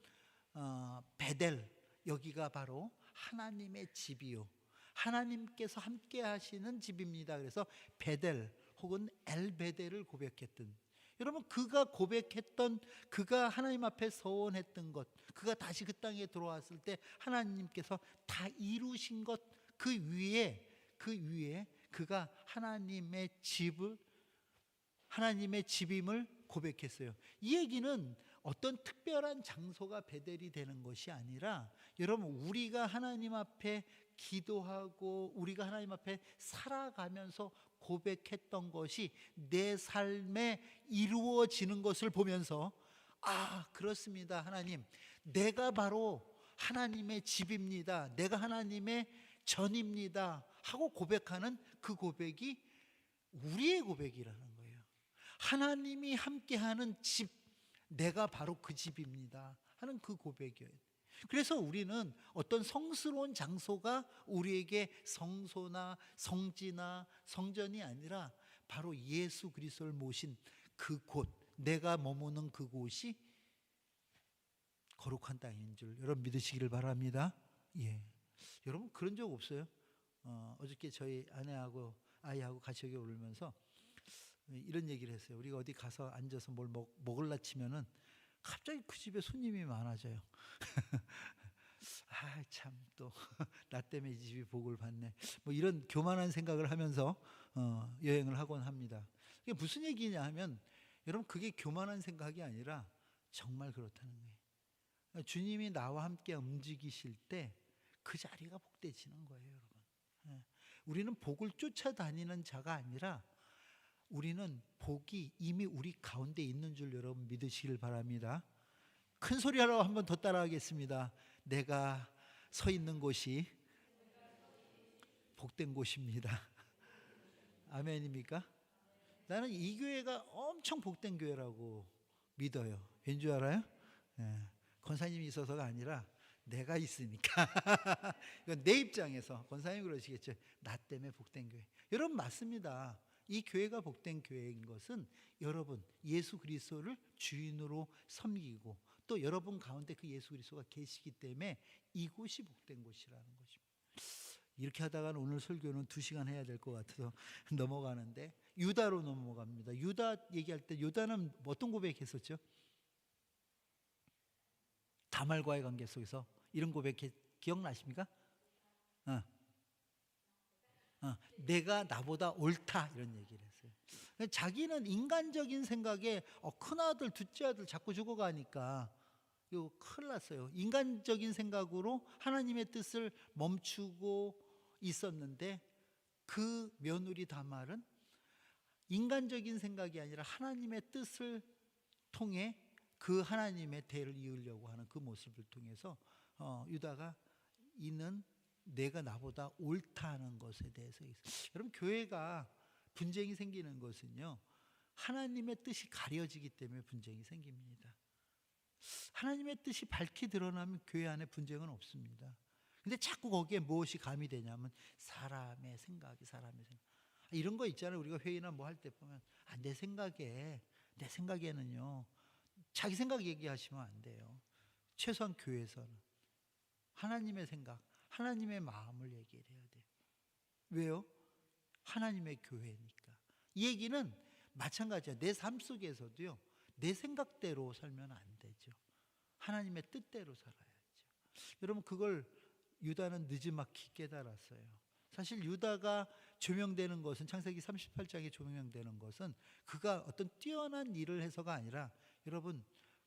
베델, 여기가 바로 하나님의 집이요, 하나님께서 함께 하시는 집입니다. 그래서 베델 혹은 엘베델을 고백했던, 여러분 그가 고백했던, 그가 하나님 앞에 서원했던 것, 그가 다시 그 땅에 들어왔을 때 하나님께서 다 이루신 것, 그 위에 그가 하나님의 집임을 고백했어요. 이 얘기는 어떤 특별한 장소가 베델이 되는 것이 아니라, 여러분 우리가 하나님 앞에 기도하고 우리가 하나님 앞에 살아가면서 고백했던 것이 내 삶에 이루어지는 것을 보면서, 아 그렇습니다 하나님, 내가 바로 하나님의 집입니다, 내가 하나님의 전입니다 하고 고백하는 그 고백이 우리의 고백이라는 거예요. 하나님이 함께하는 집, 내가 바로 그 집입니다 하는 그 고백이에요. 그래서 우리는 어떤 성스러운 장소가 우리에게 성소나 성지나 성전이 아니라 바로 예수 그리스도를 모신 그곳, 내가 머무는 그곳이 거룩한 땅인 줄 여러분 믿으시기를 바랍니다. 예. 여러분 그런 적 없어요? 어저께 저희 아내하고 아이하고 같이 여기 오면서 이런 얘기를 했어요. 우리가 어디 가서 앉아서 뭘 먹을라 치면은 갑자기 그 집에 손님이 많아져요. 아 참 또 나 때문에 이 집이 복을 받네, 뭐 이런 교만한 생각을 하면서 여행을 하곤 합니다. 이게 무슨 얘기냐 하면, 여러분 그게 교만한 생각이 아니라 정말 그렇다는 거예요. 주님이 나와 함께 움직이실 때 그 자리가 복되지는 거예요 여러분. 우리는 복을 쫓아다니는 자가 아니라 우리는 복이 이미 우리 가운데 있는 줄 여러분 믿으시길 바랍니다. 큰 소리로 한번 더 따라하겠습니다. 내가 서 있는 곳이 복된 곳입니다. 아멘입니까? 나는 이 교회가 엄청 복된 교회라고 믿어요. 왠 줄 알아요? 권사님이 있어서가 아니라 내가 있으니까. 이건 내 입장에서, 권사님 그러시겠죠, 나 때문에 복된 교회. 여러분 맞습니다. 이 교회가 복된 교회인 것은 여러분 예수 그리스도를 주인으로 섬기고 또 여러분 가운데 그 예수 그리스도가 계시기 때문에 이곳이 복된 곳이라는 것입니다. 이렇게 하다가는 오늘 설교는 2시간 해야 될 것 같아서 넘어가는데, 유다로 넘어갑니다. 유다 얘기할 때 유다는 어떤 고백했었죠? 다말과의 관계 속에서 이런 고백 기억나십니까? 내가 나보다 옳다 이런 얘기를 했어요. 자기는 인간적인 생각에 큰아들 둘째 아들 자꾸 죽어가니까 이거 큰일 났어요. 인간적인 생각으로 하나님의 뜻을 멈추고 있었는데, 그 며느리 다말은 인간적인 생각이 아니라 하나님의 뜻을 통해 그 하나님의 대를 이으려고 하는 그 모습을 통해서 유다가 이는 내가 나보다 옳다 하는 것에 대해서 있어요. 여러분 교회가 분쟁이 생기는 것은요, 하나님의 뜻이 가려지기 때문에 분쟁이 생깁니다. 하나님의 뜻이 밝히 드러나면 교회 안에 분쟁은 없습니다. 근데 자꾸 거기에 무엇이 가미되냐면 사람의 생각. 이런 거 있잖아요. 우리가 회의나 뭐 할 때 보면 내 생각에는요, 자기 생각 얘기하시면 안 돼요. 최소한 교회에서는 하나님의 생각, 하나님의 마음을 얘기를 해야 돼요. 왜요? 하나님의 교회니까. 이 얘기는 마찬가지야. 내 삶 속에서도요, 내 생각대로 살면 안 되죠. 하나님의 뜻대로 살아야죠. 여러분 그걸 유다는 느지막이 깨달았어요. 사실 유다가 조명되는 것은, 창세기 38장에 조명되는 것은 그가 어떤 뛰어난 일을 해서가 아니라, 여러분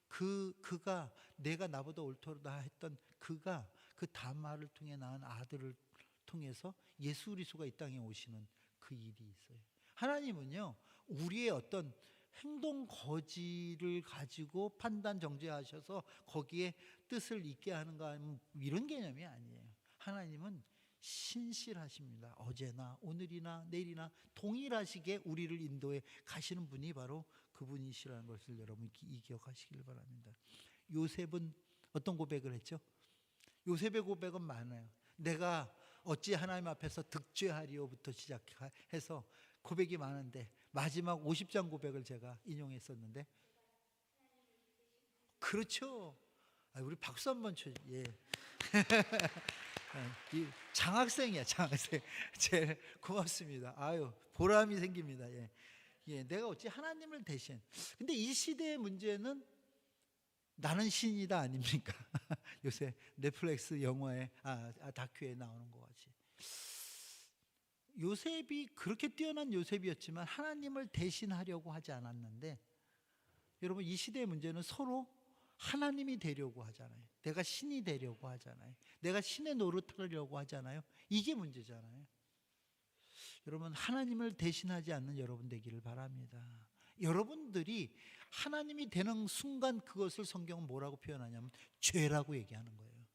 그가 내가 나보다 옳도다 했던 그가 그 다말을 통해 낳은 아들을 통해서 예수 그리스도가 이 땅에 오시는 그 일이 있어요. 하나님은요 우리의 어떤 행동 거지를 가지고 판단 정죄하셔서 거기에 뜻을 있게 하는가 하면 이런 개념이 아니에요. 하나님은 신실하십니다. 어제나 오늘이나 내일이나 동일하시게 우리를 인도해 가시는 분이 바로 그분이시라는 것을 여러분 기억하시길 바랍니다. 요셉은 어떤 고백을 했죠? 요셉의 고백은 많아요. 내가 어찌 하나님 앞에서 득죄하리오부터 시작해서 고백이 많은데 마지막 50장 고백을 제가 인용했었는데, 그렇죠. 우리 박수 한번 쳐. 예. 이 장학생이야, 장학생. 제일 고맙습니다. 아유, 보람이 생깁니다. 예. 예, 내가 어찌 하나님을 대신. 근데 이 시대의 문제는 나는 신이다 아닙니까? 요새 넷플릭스 영화에 다큐에 나오는 것 같이. 요셉이 그렇게 뛰어난 요셉이었지만 하나님을 대신하려고 하지 않았는데, 여러분 이 시대의 문제는 서로 하나님이 되려고 하잖아요. 내가 신이 되려고 하잖아요. 내가 신의 노릇하려고 하잖아요. 이게 문제잖아요. 여러분 하나님을 대신하지 않는 여러분 되기를 바랍니다. 여러분들이 하나님이 되는 순간 그것을 성경은 뭐라고 표현하냐면 죄라고 얘기하는 거예요.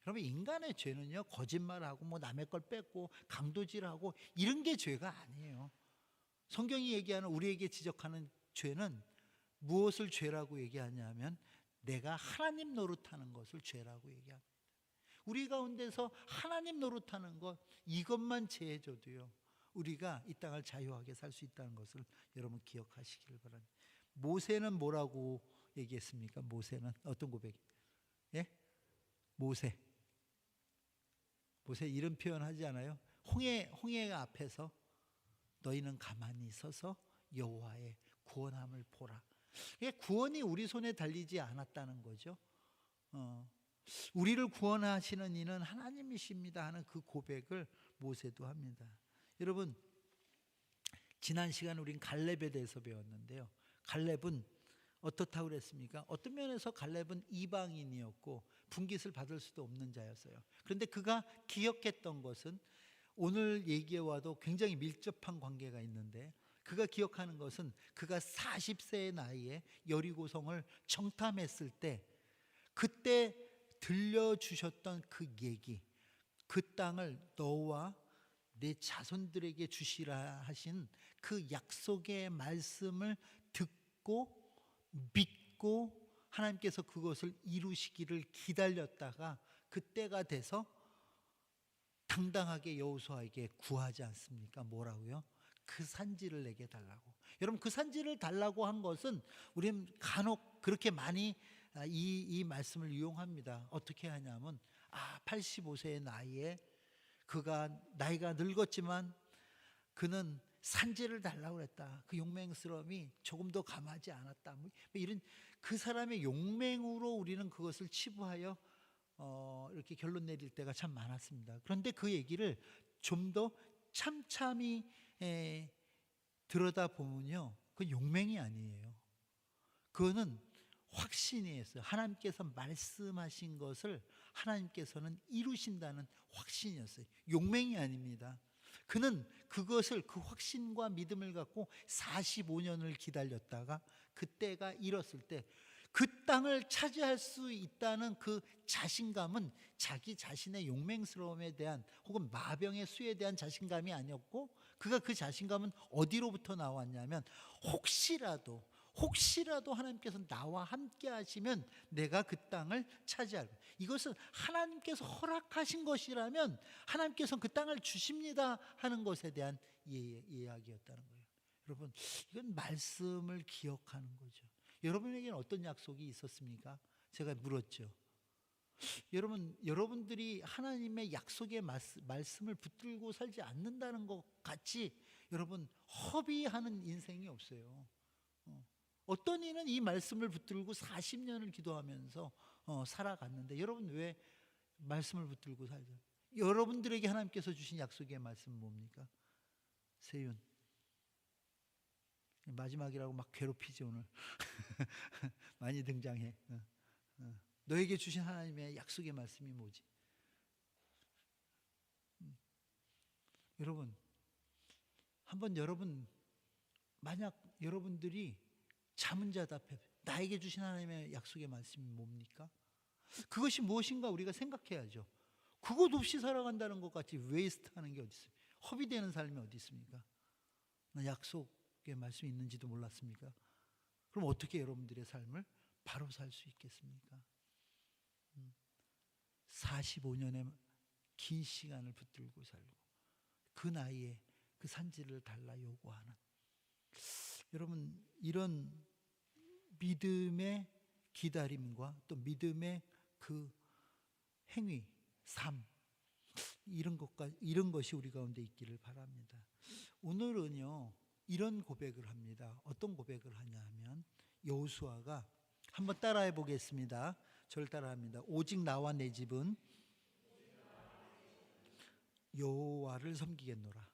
여러분 인간의 죄는요, 거짓말하고 뭐 남의 걸 뺏고 강도질하고 이런 게 죄가 아니에요. 성경이 얘기하는, 우리에게 지적하는 죄는 무엇을 죄라고 얘기하냐면 내가 하나님 노릇하는 것을 죄라고 얘기합니다. 우리 가운데서 하나님 노릇하는 것, 이것만 제해줘도요 우리가 이 땅을 자유하게 살 수 있다는 것을 여러분 기억하시길 바랍니다. 모세는 뭐라고 얘기했습니까? 모세는 어떤 고백? 예? 모세 이런 표현 하지 않아요? 홍해 앞에서 너희는 가만히 서서 여호와의 구원함을 보라. 구원이 우리 손에 달리지 않았다는 거죠. 우리를 구원하시는 이는 하나님이십니다 하는 그 고백을 모세도 합니다. 여러분 지난 시간 우린 갈렙에 대해서 배웠는데요, 갈렙은 어떻다고 그랬습니까? 어떤 면에서 갈렙은 이방인이었고 분깃을 받을 수도 없는 자였어요. 그런데 그가 기억했던 것은, 오늘 얘기와도 굉장히 밀접한 관계가 있는데, 그가 기억하는 것은 그가 40세의 나이에 여리고성을 정탐했을 때 그때 들려주셨던 그 얘기, 그 땅을 너와 내 자손들에게 주시라 하신 그 약속의 말씀을 듣고 믿고 하나님께서 그것을 이루시기를 기다렸다가 그때가 돼서 당당하게 여호수아에게 구하지 않습니까? 뭐라고요? 그 산지를 내게 달라고. 여러분 그 산지를 달라고 한 것은 우리는 간혹 그렇게 많이 이 말씀을 이용합니다. 어떻게 하냐면 85세의 나이에 그가 나이가 늙었지만 그는 산지를 달라고 그랬다. 그 용맹스러움이 조금 더 감하지 않았다. 뭐 이런 그 사람의 용맹으로 우리는 그것을 치부하여 이렇게 결론 내릴 때가 참 많았습니다. 그런데 그 얘기를 좀 더 참참히 들여다보면요, 그 용맹이 아니에요. 그거는 확신이었어요. 하나님께서 말씀하신 것을 하나님께서는 이루신다는 확신이었어요. 용맹이 아닙니다. 그는 그것을, 그 확신과 믿음을 갖고 45년을 기다렸다가 그때가 이뤘을 때 그 땅을 차지할 수 있다는 그 자신감은 자기 자신의 용맹스러움에 대한 혹은 마병의 수에 대한 자신감이 아니었고, 그가 그 자신감은 어디로부터 나왔냐면 혹시라도 하나님께서 나와 함께 하시면 내가 그 땅을 차지할 거예요. 이것은 하나님께서 허락하신 것이라면 하나님께서 그 땅을 주십니다 하는 것에 대한 이야기였다는 거예요. 여러분 이건 말씀을 기억하는 거죠. 여러분에게는 어떤 약속이 있었습니까? 제가 물었죠. 여러분들이 하나님의 약속의 말씀을 붙들고 살지 않는다는 것 같이 여러분 허비하는 인생이 없어요. 어떤 이는 이 말씀을 붙들고 40년을 기도하면서 살아갔는데, 여러분 왜 말씀을 붙들고 살죠? 여러분들에게 하나님께서 주신 약속의 말씀은 뭡니까? 세윤 마지막이라고 막 괴롭히지 오늘. 많이 등장해. 너에게 주신 하나님의 약속의 말씀이 뭐지? 여러분 한번 만약 여러분들이 자문자답해, 나에게 주신 하나님의 약속의 말씀이 뭡니까? 그것이 무엇인가 우리가 생각해야죠. 그것 없이 살아간다는 것 같이 웨이스트하는 게 어디 있습니까? 허비되는 삶이 어디 있습니까? 나 약속의 말씀이 있는지도 몰랐습니까? 그럼 어떻게 여러분들의 삶을 바로 살 수 있겠습니까? 45년의 긴 시간을 붙들고 살고 그 나이에 그 산지를 달라 요구하는, 여러분 이런 믿음의 기다림과 또 믿음의 그 행위, 삶, 이런 것이 우리 가운데 있기를 바랍니다. 오늘은요 이런 고백을 합니다. 어떤 고백을 하냐 하면 여호수아가, 한번 따라해 보겠습니다. 저를 따라합니다. 오직 나와 내 집은 여호와를 섬기겠노라.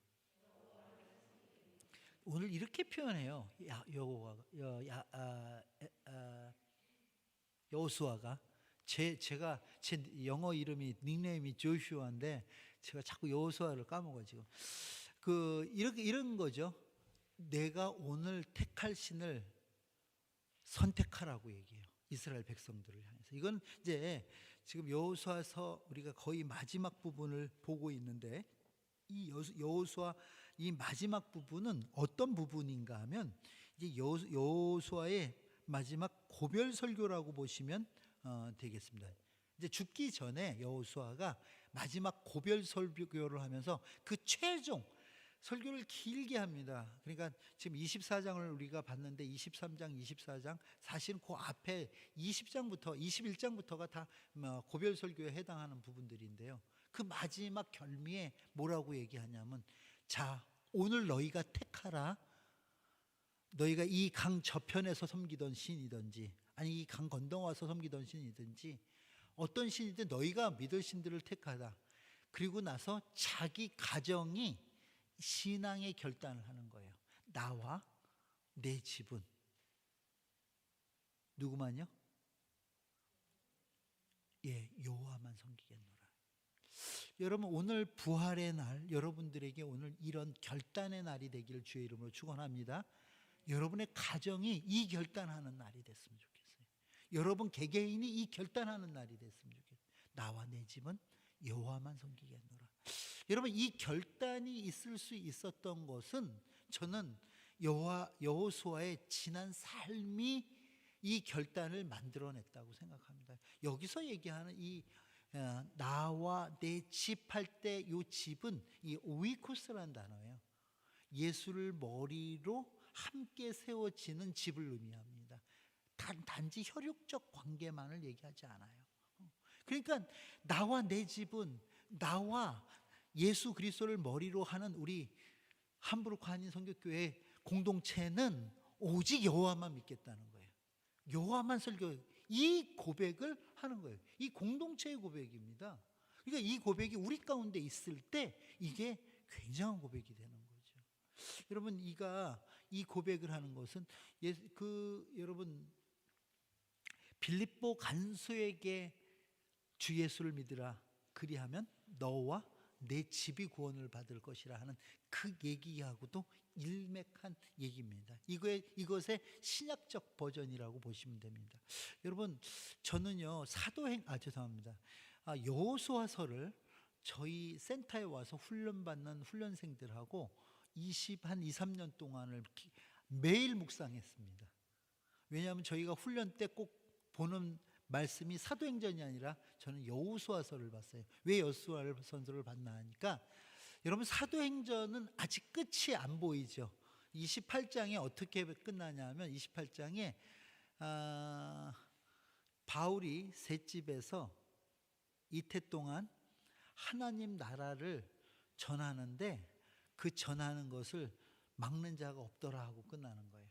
오늘 이렇게 표현해요. 여호수아가, 제가 제 영어 이름이 닉네임이 조슈아인데 제가 자꾸 여호수아를 까먹어 지금. 이런 거죠. 내가 오늘 택할 신을 선택하라고 얘기해요. 이스라엘 백성들을 향해서. 이건 이제 지금 여호수아서 우리가 거의 마지막 부분을 보고 있는데, 이 여호수아 이 마지막 부분은 어떤 부분인가 하면 이제 여호수아의 마지막 고별 설교라고 보시면 되겠습니다. 이제 죽기 전에 여호수아가 마지막 고별 설교를 하면서 그 최종 설교를 길게 합니다. 그러니까 지금 24장을 우리가 봤는데 23장, 24장, 사실은 그 앞에 20장부터 21장부터가 다 고별 설교에 해당하는 부분들인데요. 그 마지막 결미에 뭐라고 얘기하냐면, 자, 오늘 너희가 택하라. 너희가 이 강 저편에서 섬기던 신이든지 아니 이 강 건너와서 섬기던 신이든지 어떤 신이든 너희가 믿을 신들을 택하라. 그리고 나서 자기 가정이 신앙의 결단을 하는 거예요. 나와 내 집은 누구만요? 여호와만 섬기겠노라. 여러분 오늘 부활의 날, 여러분들에게 오늘 이런 결단의 날이 되기를 주의 이름으로 축원합니다. 여러분의 가정이 이 결단하는 날이 됐으면 좋겠어요. 여러분 개개인이 이 결단하는 날이 됐으면 좋겠어요. 나와 내 집은 여호와만 섬기겠노라. 여러분 이 결단이 있을 수 있었던 것은, 저는 여호수아의 지난 삶이 이 결단을 만들어냈다고 생각합니다. 여기서 얘기하는 이 나와 내 집 할 때 이 집은 이 오이코스라는 단어예요. 예수를 머리로 함께 세워지는 집을 의미합니다. 단지 혈육적 관계만을 얘기하지 않아요. 그러니까 나와 내 집은, 나와 예수 그리스도를 머리로 하는 우리 함부르크 한인 선교교회 공동체는 오직 여호와만 믿겠다는 거예요. 여호와만 설교, 이 고백을 하는 거예요. 이 공동체의 고백입니다. 그러니까 이 고백이 우리 가운데 있을 때 이게 굉장한 고백이 되는 거죠. 여러분 이 고백을 하는 것은 여러분 빌립보 간수에게 주 예수를 믿으라, 그리하면 너와 내 집이 구원을 받을 것이라 하는 그 얘기하고도 일맥한 얘기입니다. 이것의 신약적 버전이라고 보시면 됩니다. 여러분 저는요 여호수아서를 저희 센터에 와서 훈련받는 훈련생들하고 23년 동안을 매일 묵상했습니다. 왜냐하면 저희가 훈련 때 꼭 보는 말씀이 사도행전이 아니라 저는 여호수아서를 봤어요. 왜 여호수아서를 봤나 하니까, 여러분 사도행전은 아직 끝이 안 보이죠. 28장에 어떻게 끝나냐 하면 28장에 바울이 셋집에서 이태 동안 하나님 나라를 전하는데 그 전하는 것을 막는 자가 없더라 하고 끝나는 거예요.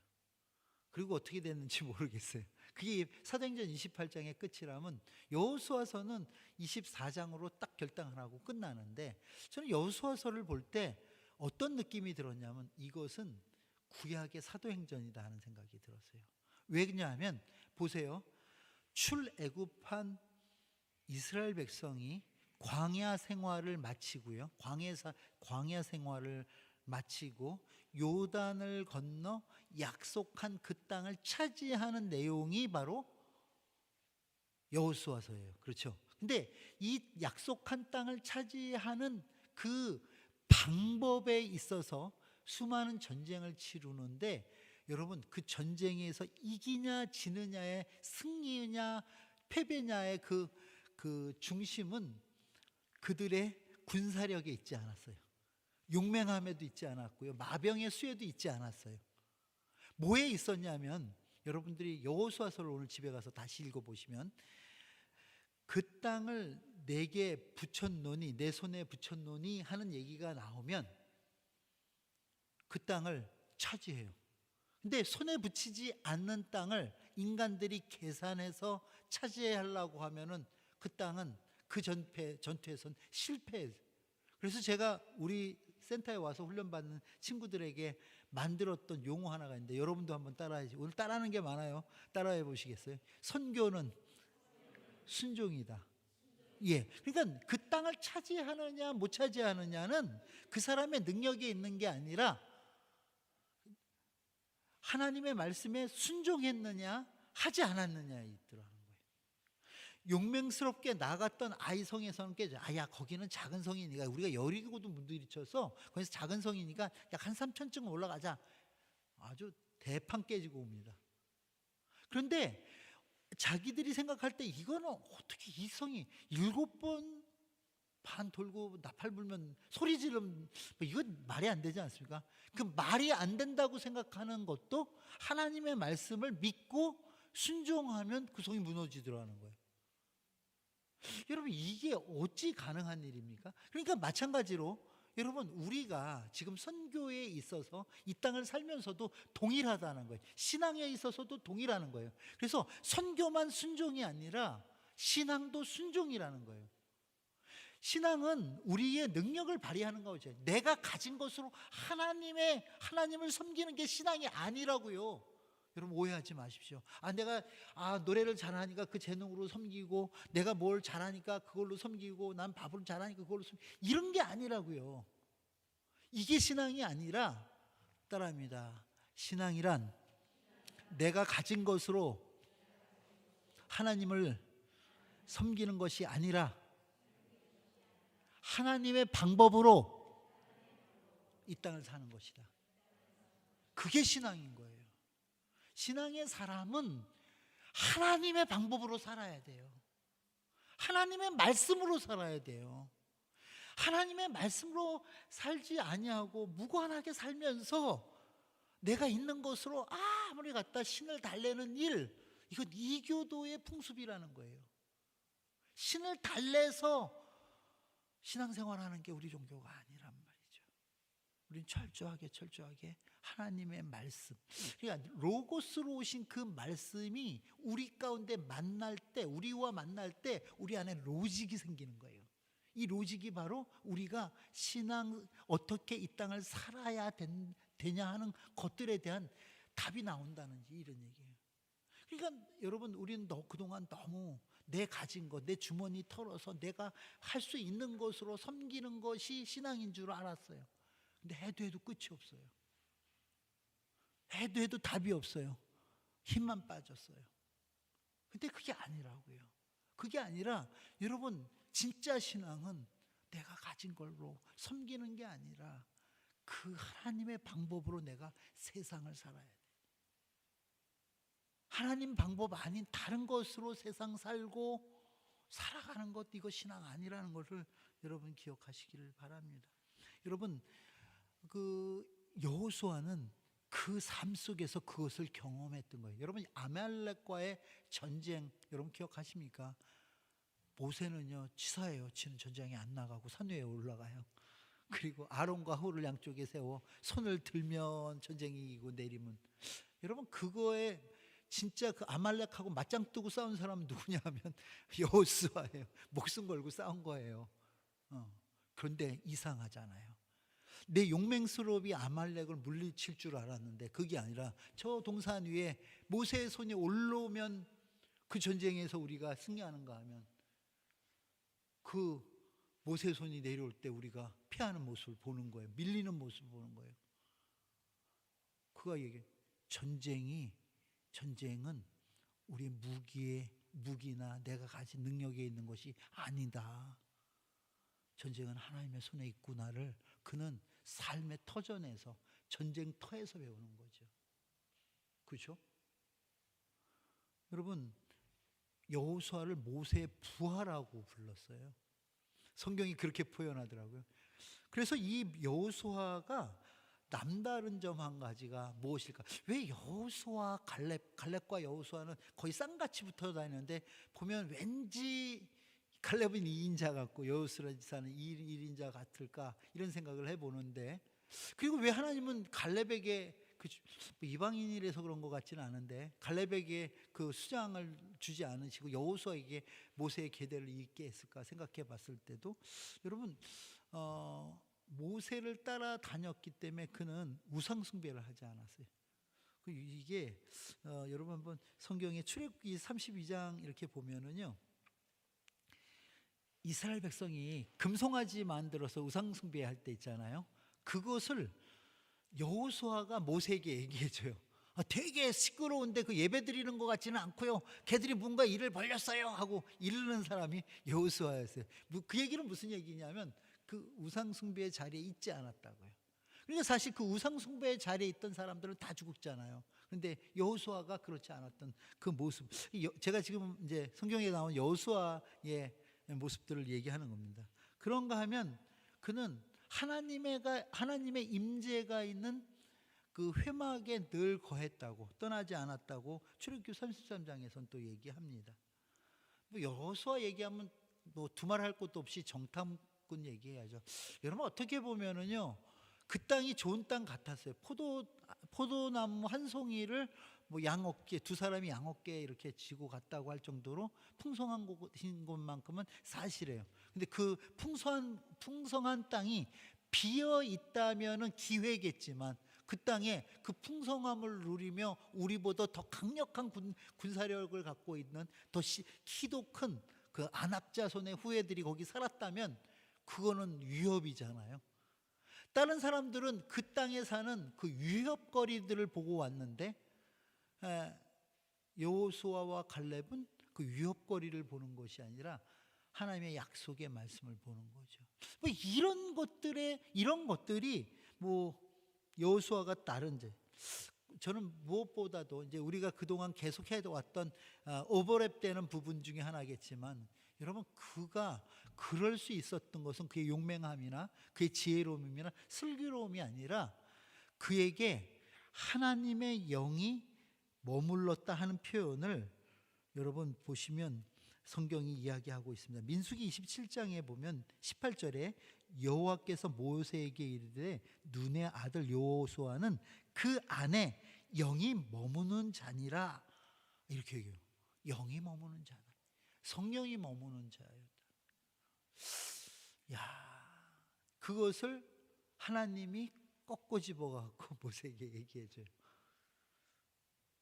그리고 어떻게 됐는지 모르겠어요. 그게 사도행전 28장의 끝이라면 여호수아서는 24장으로 딱 결단을 하고 끝나는데, 저는 여호수아서를 볼 때 어떤 느낌이 들었냐면 이것은 구약의 사도행전이다 하는 생각이 들었어요. 왜냐하면 보세요. 출애굽한 이스라엘 백성이 광야 생활을 마치고요. 광야 생활을 마치고 요단을 건너 약속한 그 땅을 차지하는 내용이 바로 여호수아서예요. 그렇죠? 근데 이 약속한 땅을 차지하는 그 방법에 있어서 수많은 전쟁을 치르는데, 여러분 그 전쟁에서 이기냐 지느냐의 승리냐 패배냐의 그 중심은 그들의 군사력에 있지 않았어요. 용맹함에도 있지 않았고요. 마병의 수에도 있지 않았어요. 뭐에 있었냐면, 여러분들이 여호수아서를 오늘 집에 가서 다시 읽어보시면, 그 땅을 내게 붙였노니, 내 손에 붙였노니 하는 얘기가 나오면 그 땅을 차지해요. 근데 손에 붙이지 않는 땅을 인간들이 계산해서 차지하려고 하면은 그 땅은 그 전투에선 실패해요. 그래서 제가 우리 센터에 와서 훈련받는 친구들에게 만들었던 용어 하나가 있는데, 여러분도 한번 따라해. 오늘 따라하는 게 많아요. 따라해 보시겠어요? 선교는 순종이다. 예. 그러니까 그 땅을 차지하느냐 못 차지하느냐는 그 사람의 능력에 있는 게 아니라 하나님의 말씀에 순종했느냐 하지 않았느냐에 있더라는 거예요. 용맹스럽게 나갔던 아이 성에서는 깨져. 아야, 거기는 작은 성이니까, 우리가 여리고도 문들이쳐서 거기서 작은 성이니까 약 한 3천쯤 올라가자. 아주 대판 깨지고 옵니다. 그런데 자기들이 생각할 때 이거는 어떻게 이 성이 7번 반 돌고 나팔 불면 소리 지르면 이건 말이 안 되지 않습니까? 그 말이 안 된다고 생각하는 것도 하나님의 말씀을 믿고 순종하면 그 성이 무너지더라는 거예요. 여러분, 이게 어찌 가능한 일입니까? 그러니까 마찬가지로 여러분, 우리가 지금 선교에 있어서 이 땅을 살면서도 동일하다는 거예요. 신앙에 있어서도 동일하는 거예요. 그래서 선교만 순종이 아니라 신앙도 순종이라는 거예요. 신앙은 우리의 능력을 발휘하는 거죠. 내가 가진 것으로 하나님을 섬기는 게 신앙이 아니라고요. 여러분, 오해하지 마십시오. 내가 노래를 잘하니까 그 재능으로 섬기고, 내가 뭘 잘하니까 그걸로 섬기고, 난 밥을 잘하니까 그걸로 섬기고, 이런 게 아니라고요. 이게 신앙이 아니라, 따라합니다. 신앙이란 내가 가진 것으로 하나님을 섬기는 것이 아니라 하나님의 방법으로 이 땅을 사는 것이다. 그게 신앙인 거예요. 신앙의 사람은 하나님의 방법으로 살아야 돼요. 하나님의 말씀으로 살아야 돼요. 하나님의 말씀으로 살지 아니하고 무관하게 살면서 내가 있는 것으로 아무리 갖다 신을 달래는 일, 이건 이교도의 풍습이라는 거예요. 신을 달래서 신앙생활하는 게 우리 종교가 아니란 말이죠. 우린 철저하게 하나님의 말씀, 그러니까 로고스로 오신 그 말씀이 우리 가운데 만날 때, 우리와 만날 때 우리 안에 로직이 생기는 거예요. 이 로직이 바로 우리가 신앙, 어떻게 이 땅을 살아야 되냐 하는 것들에 대한 답이 나온다는 이런 얘기예요. 그러니까 여러분, 우리는 그동안 너무 내 가진 것, 내 주머니 털어서 내가 할 수 있는 것으로 섬기는 것이 신앙인 줄 알았어요. 근데 해도 끝이 없어요. 해도 답이 없어요. 힘만 빠졌어요. 근데 그게 아니라고요. 그게 아니라 여러분, 진짜 신앙은 내가 가진 걸로 섬기는 게 아니라 그 하나님의 방법으로 내가 세상을 살아야 돼. 하나님 방법 아닌 다른 것으로 세상 살고 살아가는 것, 이거 신앙 아니라는 것을 여러분 기억하시기를 바랍니다. 여러분, 그 여호수아는 그 삶 속에서 그것을 경험했던 거예요. 여러분, 아말렉과의 전쟁 여러분 기억하십니까? 모세는요 치사해요. 지는 전쟁에 안 나가고 산 위에 올라가요. 그리고 아론과 홀을 양쪽에 세워 손을 들면 전쟁이 이기고 내리면, 여러분, 그거에 진짜 그 아말렉하고 맞짱 뜨고 싸운 사람은 누구냐 하면 여호수아예요. 목숨 걸고 싸운 거예요. 그런데 이상하잖아요. 내 용맹스러움이 아말렉을 물리칠 줄 알았는데 그게 아니라 저 동산 위에 모세의 손이 올라오면 그 전쟁에서 우리가 승리하는가 하면 그 모세의 손이 내려올 때 우리가 피하는 모습을 보는 거예요. 밀리는 모습을 보는 거예요. 그가 얘기해, 전쟁은 우리 무기나 내가 가진 능력에 있는 것이 아니다. 전쟁은 하나님의 손에 있구나를 그는 삶의 터전에서, 전쟁터에서 배우는 거죠. 그렇죠? 여러분, 여호수아를 모세의 부하라고 불렀어요. 성경이 그렇게 표현하더라고요. 그래서 이 여호수아가 남다른 점 한 가지가 무엇일까? 왜 여호수아 갈렙과 여호수아는 거의 쌍같이 붙어 다니는데 보면 왠지 갈렙은 2인자 같고 여호수아는 1인자 같을까 이런 생각을 해보는데, 그리고 왜 하나님은 갈렙에게 이방인이라서 그런 것 같지는 않은데 갈렙에게 그 수장을 주지 않으시고 여호수아에게 모세의 계대를 잇게 했을까 생각해 봤을 때도, 여러분 모세를 따라 다녔기 때문에 그는 우상 숭배를 하지 않았어요. 이게 여러분 한번 성경의 출애굽기 32장 이렇게 보면은요, 이스라엘 백성이 금송아지 만들어서 우상 숭배할 때 있잖아요. 그것을 여호수아가 모세에게 얘기해줘요. 되게 시끄러운데 그 예배 드리는 것 같지는 않고요, 걔들이 뭔가 일을 벌렸어요 하고 이르는 사람이 여호수아였어요. 그 얘기는 무슨 얘기냐면 그 우상 숭배의 자리에 있지 않았다고요. 그러니까 사실 그 우상 숭배의 자리에 있던 사람들은 다 죽었잖아요. 그런데 여호수아가 그렇지 않았던 그 모습, 제가 지금 이제 성경에 나온 여호수아의 모습들을 얘기하는 겁니다. 그런가 하면 그는 하나님의 임재가 있는 그 회막에 늘 거했다고, 떠나지 않았다고 출애굽기 33장에서는 또 얘기합니다. 여호수아 얘기하면 뭐 두말할 것도 없이 정탐꾼 얘기해야죠. 여러분 어떻게 보면은요, 그 땅이 좋은 땅 같았어요. 포도나무 한 송이를 뭐 양 어깨, 두 사람이 양 어깨에 이렇게 지고 갔다고 할 정도로 풍성한 곳만큼은 사실이에요. 근데 그 풍성한 땅이 비어 있다면은 기회겠지만 그 땅에 그 풍성함을 누리며 우리보다 더 강력한 군사력을 갖고 있는 더 키도 큰 그 안압자손의 후예들이 거기 살았다면 그거는 위협이잖아요. 다른 사람들은 그 땅에 사는 그 위협거리들을 보고 왔는데 여호수아와 갈렙은 그 위협거리를 보는 것이 아니라 하나님의 약속의 말씀을 보는 거죠. 뭐 이런 것들이 뭐 여호수아가 다른 저는 무엇보다도 이제 우리가 그동안 계속해 왔던 오버랩되는 부분 중에 하나겠지만, 여러분 그가 그럴 수 있었던 것은 그의 용맹함이나 그의 지혜로움이나 슬기로움이 아니라 그에게 하나님의 영이 머물렀다 하는 표현을 여러분 보시면 성경이 이야기하고 있습니다. 민수기 27장에 보면 18절에 여호와께서 모세에게 이르되 눈의 아들 여호수아는 그 안에 영이 머무는 자니라, 이렇게 얘기해요. 영이 머무는 자다, 성령이 머무는 자였다. 그것을 하나님이 꺾고 집어갖고 모세에게 얘기해줘요.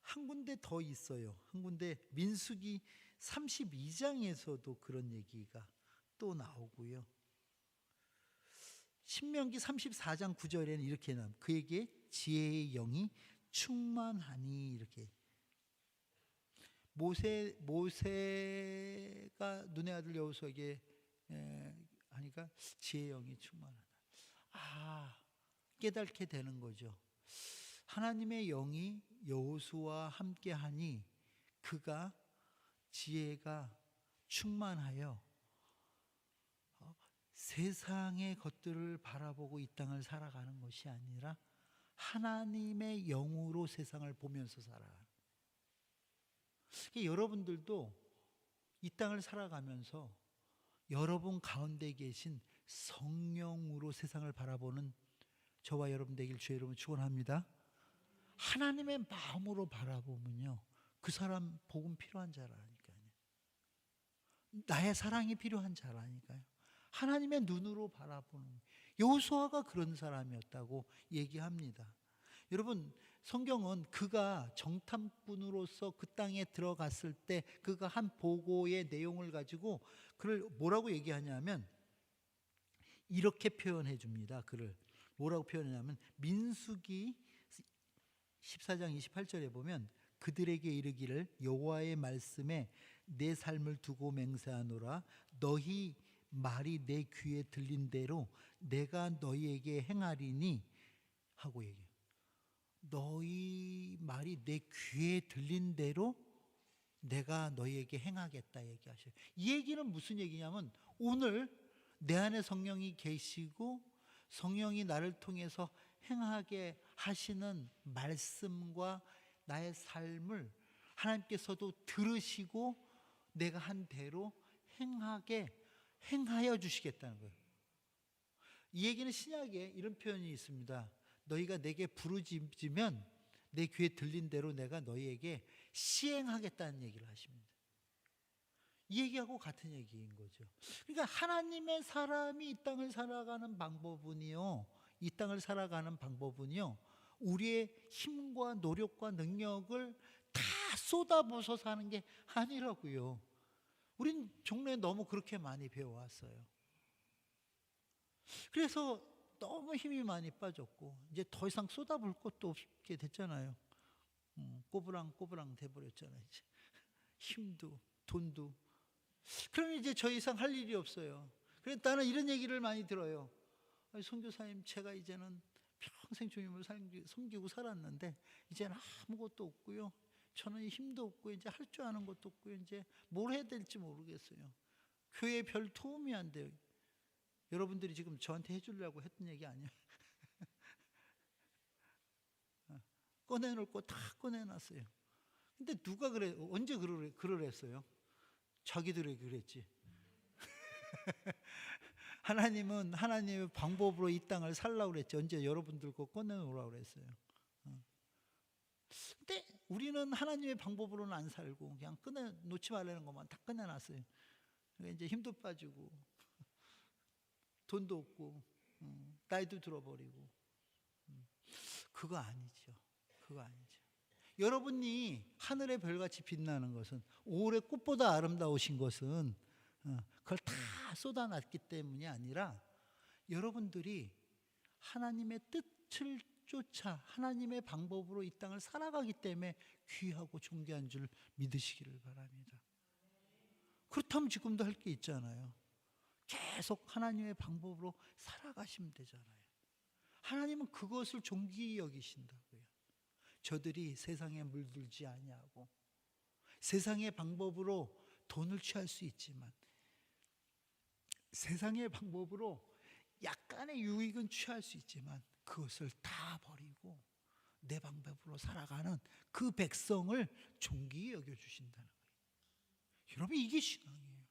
한 군데 더 있어요. 한 군데 민수기 32장에서도 그런 얘기가 또 나오고요. 신명기 34장 9절에는 이렇게 나옵니다. 그에게 지혜의 영이 충만하니, 이렇게 모세가 눈의 아들 여호수아에게 하니까 지혜의 영이 충만하다. 깨닫게 되는 거죠. 하나님의 영이 여호수아와 함께하니 그가 지혜가 충만하여 세상의 것들을 바라보고 이 땅을 살아가는 것이 아니라 하나님의 영으로 세상을 보면서 살아가는. 여러분들도 이 땅을 살아가면서 여러분 가운데 계신 성령으로 세상을 바라보는 저와 여러분 되길 주의 이름으로 축원합니다. 하나님의 마음으로 바라보면요, 그 사람 복음 필요한 자라니까요. 나의 사랑이 필요한 자라니까요. 하나님의 눈으로 바라보는, 여호수아가 그런 사람이었다고 얘기합니다. 여러분 성경은 그가 정탐꾼으로서 그 땅에 들어갔을 때 그가 한 보고의 내용을 가지고 그를 뭐라고 얘기하냐면 이렇게 표현해 줍니다. 그를 뭐라고 표현하냐면 민수기 14장 28절에 보면 그들에게 이르기를 여호와의 말씀에 내 삶을 두고 맹세하노라. 너희 말이 내 귀에 들린 대로 내가 너희에게 행하리니 하고 얘기해요. 너희 말이 내 귀에 들린 대로 내가 너희에게 행하겠다 얘기하셔요. 이 얘기는 무슨 얘기냐면 오늘 내 안에 성령이 계시고 성령이 나를 통해서 행하게 하시는 말씀과 나의 삶을 하나님께서도 들으시고 내가 한 대로 행하여 주시겠다는 거예요. 이 얘기는 신약에 이런 표현이 있습니다. 너희가 내게 부르짖으면 내 귀에 들린 대로 내가 너희에게 시행하겠다는 얘기를 하십니다. 이 얘기하고 같은 얘기인 거죠. 그러니까 하나님의 사람이 이 땅을 살아가는 방법은요, 우리의 힘과 노력과 능력을 다 쏟아부어서 사는 게 아니라고요. 우린 종래에 너무 그렇게 많이 배워왔어요. 그래서 너무 힘이 많이 빠졌고 이제 더 이상 쏟아부을 것도 없게 됐잖아요. 꼬부랑 돼버렸잖아요. 이제 힘도 돈도. 그러면 이제 저 이상 할 일이 없어요. 그래서 나는 이런 얘기를 많이 들어요. 선교사님, 제가 이제는 평생 주님을 섬기고 살았는데 이제는 아무것도 없고요. 저는 힘도 없고 이제 할 줄 아는 것도 없고 이제 뭘 해야 될지 모르겠어요. 교회에 별 도움이 안 돼요. 여러분들이 지금 저한테 해주려고 했던 얘기 아니에요. 꺼내놓을 거 다 꺼내놨어요. 근데 누가 언제 그러랬어요? 자기들이 그랬지. 하나님은 하나님의 방법으로 이 땅을 살라고 그랬지. 언제 여러분들 거 꺼내놓으라고 그랬어요. 근데 우리는 하나님의 방법으로는 안 살고 그냥 꺼내놓지 말라는 것만 다 꺼내놨어요. 그러니까 이제 힘도 빠지고 돈도 없고 나이도 들어버리고. 그거 아니죠. 여러분이 하늘의 별같이 빛나는 것은, 올해 꽃보다 아름다우신 것은 그걸 다 쏟아놨기 때문이 아니라 여러분들이 하나님의 뜻을 쫓아 하나님의 방법으로 이 땅을 살아가기 때문에 귀하고 존귀한 줄 믿으시기를 바랍니다. 그렇다면 지금도 할 게 있잖아요. 계속 하나님의 방법으로 살아가시면 되잖아요. 하나님은 그것을 존귀히 여기신다고요. 저들이 세상에 물들지 아니하고 세상의 방법으로 돈을 취할 수 있지만 세상의 방법으로 약간의 유익은 취할 수 있지만 그것을 다 버리고 내 방법으로 살아가는 그 백성을 존귀히 여겨주신다는 거예요. 여러분, 이게 신앙이에요.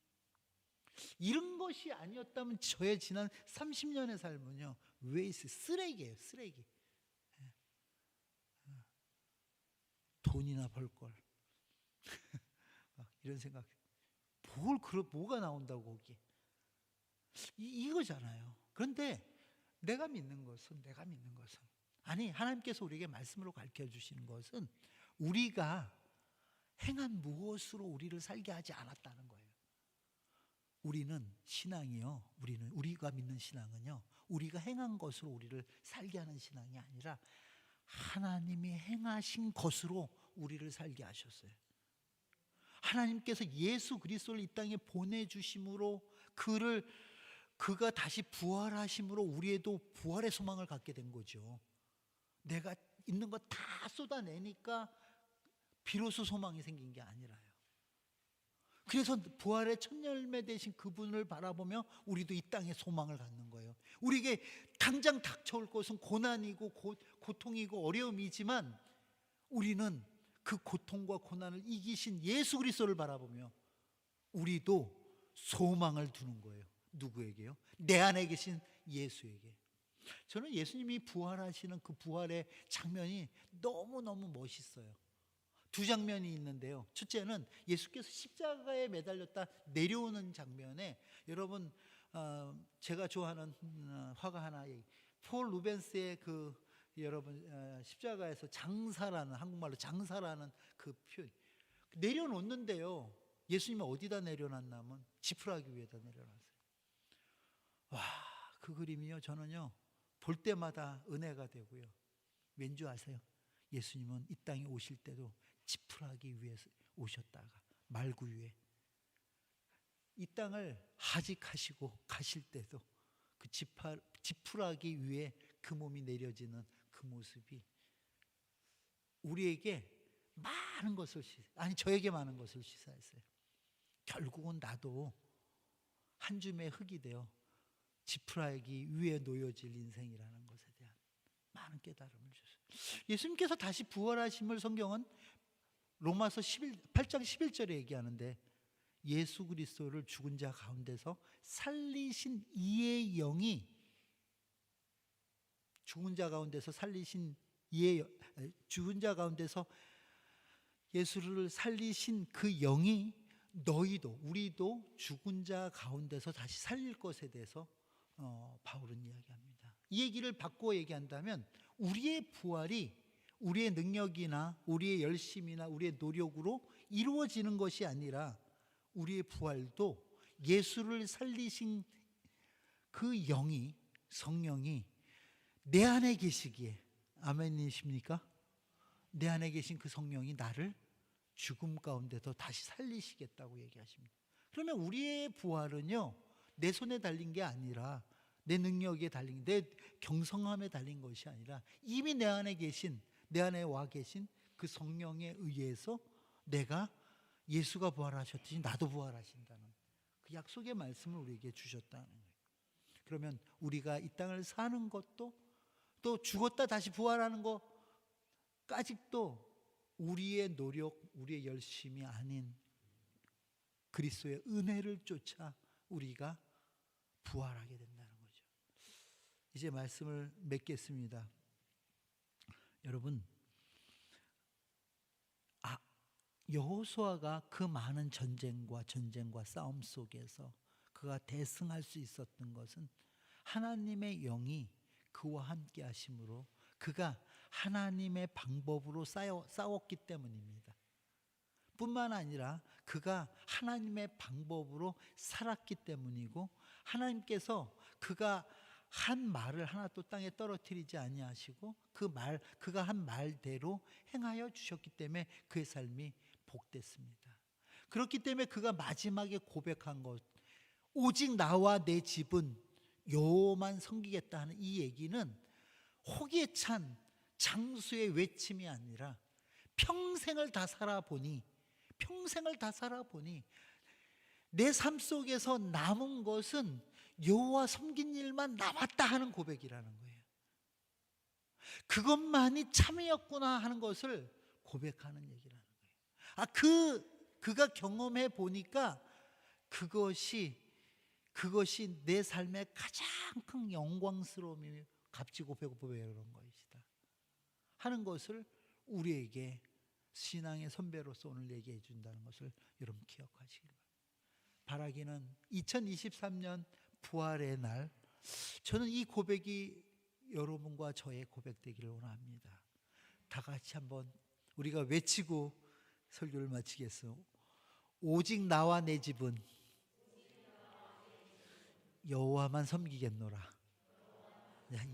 이런 것이 아니었다면 저의 지난 30년의 삶은요, 웨이스, 쓰레기예요. 쓰레기. 돈이나 벌걸. 이런 생각. 뭐가 나온다고 거기. 이거잖아요. 그런데 내가 믿는 것은 아니, 하나님께서 우리에게 말씀으로 가르쳐 주시는 것은 우리가 행한 무엇으로 우리를 살게 하지 않았다는 거예요. 우리가 믿는 신앙은요, 우리가 행한 것으로 우리를 살게 하는 신앙이 아니라 하나님이 행하신 것으로 우리를 살게 하셨어요. 하나님께서 예수 그리스도를 이 땅에 보내주심으로 그가 다시 부활하심으로 우리에도 부활의 소망을 갖게 된 거죠. 내가 있는 거 다 쏟아내니까 비로소 소망이 생긴 게 아니라요. 그래서 부활의 첫 열매 되신 그분을 바라보며 우리도 이 땅에 소망을 갖는 거예요. 우리에게 당장 닥쳐올 것은 고난이고 고통이고 어려움이지만 우리는 그 고통과 고난을 이기신 예수 그리스도를 바라보며 우리도 소망을 두는 거예요. 누구에게요? 내 안에 계신 예수에게. 저는 예수님이 부활하시는 그 부활의 장면이 너무너무 멋있어요. 두 장면이 있는데요. 첫째는 예수께서 십자가에 매달렸다 내려오는 장면에, 여러분 제가 좋아하는 화가 하나, 폴 루벤스의 여러분 십자가에서 장사라는, 한국말로 장사라는 그 표현, 내려놓는데요. 예수님은 어디다 내려놨냐면 지푸라기 위에다 내려놨어요. 와, 그 그림이요, 저는요 볼 때마다 은혜가 되고요. 왠지 아세요? 예수님은 이 땅에 오실 때도 지푸라기 위에 오셨다가 말구 위에, 이 땅을 하직하시고 가실 때도 그 지푸라기 위에 그 몸이 내려지는 그 모습이 우리에게 많은 것을 저에게 많은 것을 시사했어요. 결국은 나도 한 줌의 흙이 되어 지푸라기 위에 놓여질 인생이라는 것에 대한 많은 깨달음을 주셨어요. 예수님께서 다시 부활하심을 성경은 로마서 8장 11절에 얘기하는데, 예수 그리스도를 죽은 자 가운데서 살리신 이의 영이, 죽은 자 가운데서 예수를 살리신 그 영이 너희도, 우리도 죽은 자 가운데서 다시 살릴 것에 대해서 바울은 이야기합니다. 이 얘기를 바꾸어 얘기한다면, 우리의 부활이 우리의 능력이나 우리의 열심이나 우리의 노력으로 이루어지는 것이 아니라, 우리의 부활도 예수를 살리신 그 영이, 성령이 내 안에 계시기에, 아멘이십니까? 내 안에 계신 그 성령이 나를 죽음 가운데서 다시 살리시겠다고 얘기하십니다. 그러면 우리의 부활은요, 내 손에 달린 게 아니라, 내 능력에 달린, 내 경성함에 달린 것이 아니라, 이미 내 안에 계신, 내 안에 와 계신 그 성령에 의해서 내가, 예수가 부활하셨듯이 나도 부활하신다는 그 약속의 말씀을 우리에게 주셨다는 거예요. 그러면 우리가 이 땅을 사는 것도, 또 죽었다 다시 부활하는 것까지도 우리의 노력, 우리의 열심이 아닌 그리스도의 은혜를 쫓아 우리가 부활하게 된다는 거죠. 이제 말씀을 맺겠습니다. 여러분, 여호수아가 그 많은 전쟁과 싸움 속에서 그가 대승할 수 있었던 것은 하나님의 영이 그와 함께 하심으로, 그가 하나님의 방법으로 싸웠기 때문입니다. 뿐만 아니라 그가 하나님의 방법으로 살았기 때문이고, 하나님께서 그가 한 말을 하나도 땅에 떨어뜨리지 아니하시고 그가 한 말대로 행하여 주셨기 때문에 그의 삶이 복됐습니다. 그렇기 때문에 그가 마지막에 고백한 것, 오직 나와 내 집은 여호와만 섬기겠다 하는 이 얘기는 호기에 찬 장수의 외침이 아니라, 평생을 다 살아보니 내 삶 속에서 남은 것은 여호와 섬긴 일만 남았다 하는 고백이라는 거예요. 그것만이 참이었구나 하는 것을 고백하는 얘기라는 거예요. 그가 경험해 보니까 그것이 내 삶의 가장 큰 영광스러움이, 값지고 배고프게 그런 것이다 하는 것을 우리에게 신앙의 선배로서 오늘 얘기해 준다는 것을 여러분 기억하시길 바라기는, 2023년 부활의 날, 저는 이 고백이 여러분과 저의 고백되기를 원합니다. 다 같이 한번 우리가 외치고 설교를 마치겠습니다. 오직 나와 내 집은 여호와만 섬기겠노라.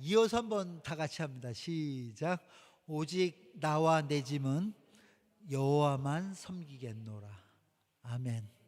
이어서 한번 다 같이 합니다. 시작. 오직 나와 내 집은 여호와만 섬기겠노라. 아멘.